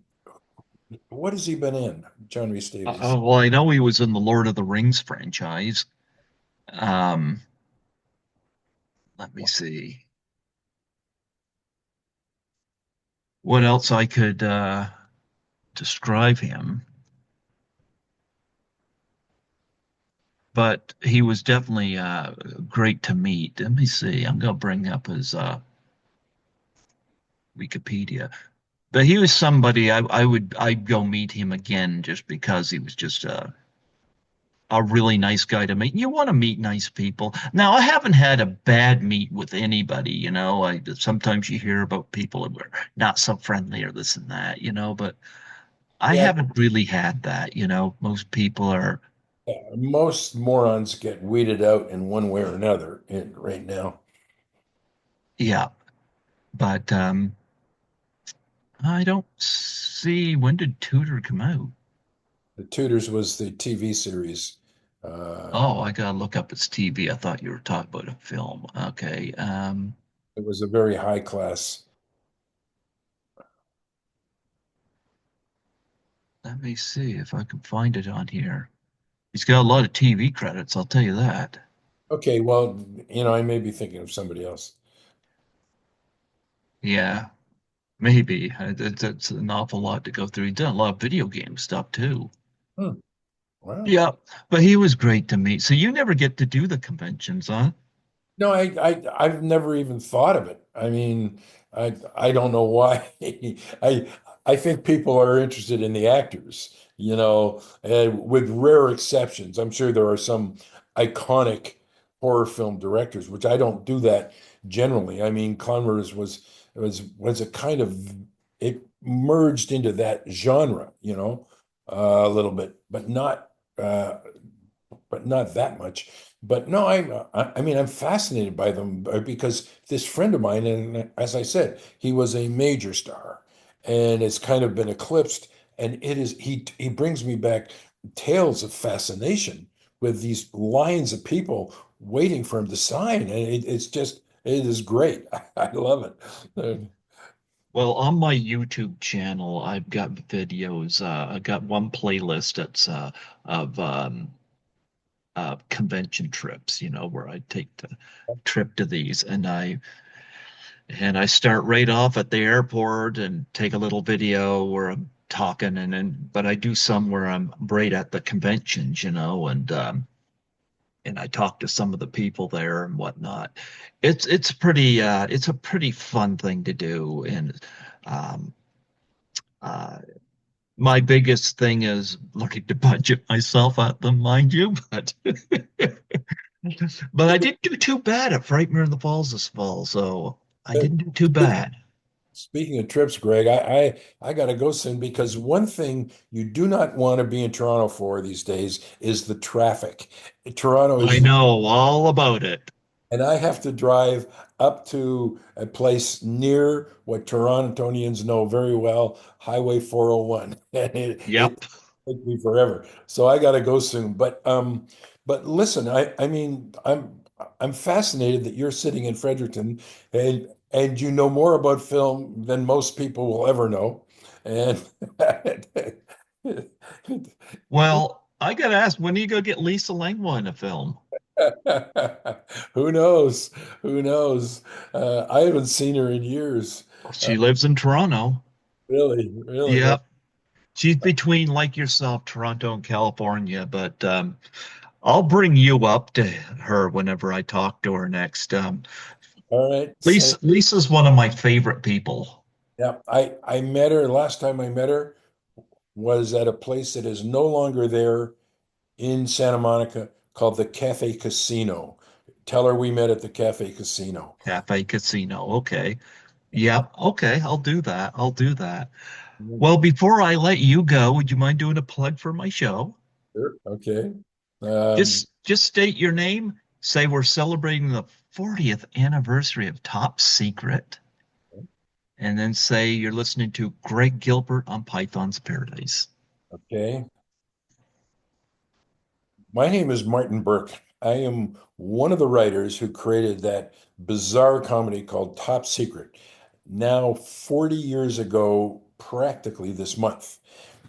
what has he been in, John Rhys Davies? well, I know he was in the Lord of the Rings franchise. Um, Let me see what else I could describe him, but he was definitely great to meet. Let me see. I'm gonna bring up his Wikipedia. But he was somebody I'd go meet him again just because he was just a really nice guy to meet. You want to meet nice people. Now, I haven't had a bad meet with anybody. Sometimes you hear about people who are not so friendly or this and that, but I Yeah, haven't really had that. Most people are, most morons get weeded out in one way or another right now. yeah, but I don't see when did Tudor come out? The Tudors was the TV series. Oh, I gotta look up its TV. I thought you were talking about a film. Okay. It was a very high class. Let me see if I can find it on here. He's got a lot of TV credits, I'll tell you that. Okay, well, I may be thinking of somebody else. Yeah, maybe. It's an awful lot to go through. He's done a lot of video game stuff too. Hmm. Wow. Yeah, but he was great to meet. So you never get to do the conventions, huh? No, I've never even thought of it. I mean, I don't know why. I I think people are interested in the actors, and with rare exceptions. I'm sure there are some iconic horror film directors, which I don't do that generally. I mean, Converse was a kind of it merged into that genre, a little bit, uh, but not that much. But no, I mean, I'm fascinated by them because this friend of mine, and as I said, he was a major star, and it's kind of been eclipsed. And he brings me back tales of fascination with these lines of people waiting for him to sign, and it is great. I love it. Well, on my YouTube channel, I've got videos. I got one playlist that's of convention trips, where I take the trip to these, and I start right off at the airport and take a little video where I'm talking, and then but I do some where I'm right at the conventions, and I talk to some of the people there and whatnot. It's a pretty fun thing to do, and um, uh, my biggest thing is looking to budget myself at them, mind you, but but I didn't do too bad at Frightmare in the Falls this fall, so I didn't do too bad. Speaking of trips, Greg, I got to go soon because one thing you do not want to be in Toronto for these days is the traffic. Toronto I is, know all about it. and I have to drive up to a place near what Torontonians know very well, Highway 401, and it Yep. take me forever. So I got to go soon. But listen, I mean, I'm fascinated that you're sitting in Fredericton and you know more about film than most people will ever know. And Well, I gotta ask, when are you gonna get Lisa Langlois in a film? who knows? Who knows? I haven't seen her in years. She lives in Toronto. Really, really. Well, Yep. She's between, like yourself, Toronto and California, but I'll bring you up to her whenever I talk to her next. all right. Say, Lisa's one of my favorite people. yeah, I met her last time I met her was at a place that is no longer there in Santa Monica called the Cafe Casino. Tell her we met at the Cafe Casino. Cafe Casino. Okay. Yep. Okay. I'll do that. I'll do that. Mhm. Well, before I let you go, would you mind doing a plug for my show? Sure. Okay. Um, Just state your name. Say we're celebrating the 40th anniversary of Top Secret, and then say you're listening to Greg Gilbert on Python's Paradise. okay. My name is Martyn Burke. I am one of the writers who created that bizarre comedy called Top Secret, now 40 years ago, practically this month.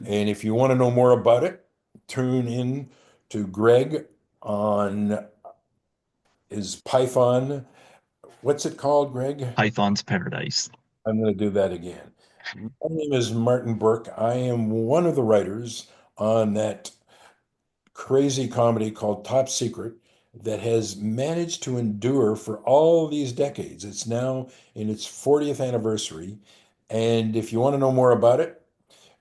And if you want to know more about it, tune in to Greg on his Python. What's it called, Greg? Python's Paradise. I'm going to do that again. My name is Martyn Burke. I am one of the writers on that crazy comedy called Top Secret that has managed to endure for all these decades. It's now in its 40th anniversary. And if you want to know more about it,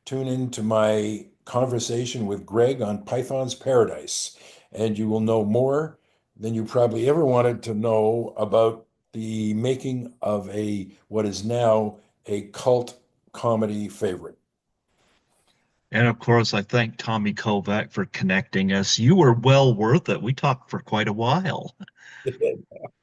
tune into my conversation with Greg on Python's Paradise, and you will know more than you probably ever wanted to know about the making of a what is now a cult comedy favorite. And of course, I thank Tommy Kovac for connecting us. You were well worth it. We talked for quite a while,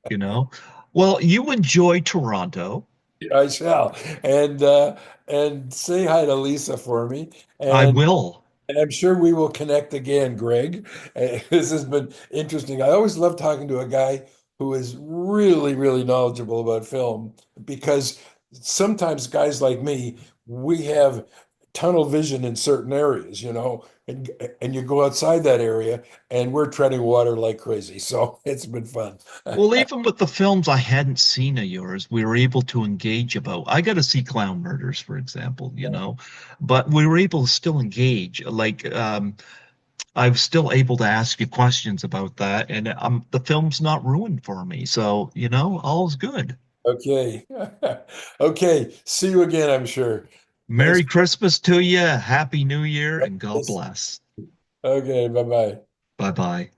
you know. Well, you enjoy Toronto. I shall. And say hi to Lisa for me. I And will. And I'm sure we will connect again, Greg. This has been interesting. I always love talking to a guy who is really, really knowledgeable about film because sometimes guys like me, we have tunnel vision in certain areas, and you go outside that area and we're treading water like crazy. So it's been fun. Well, even with the films I hadn't seen of yours, we were able to engage about. I got to see Clown Murders, for example, but we were able to still engage. I was still able to ask you questions about that, and the film's not ruined for me. So, all's good. Okay. Okay. See you again, I'm sure. Thanks. Merry Christmas to you, Happy New Year, and God Yes. bless. Okay. Bye-bye. Bye bye.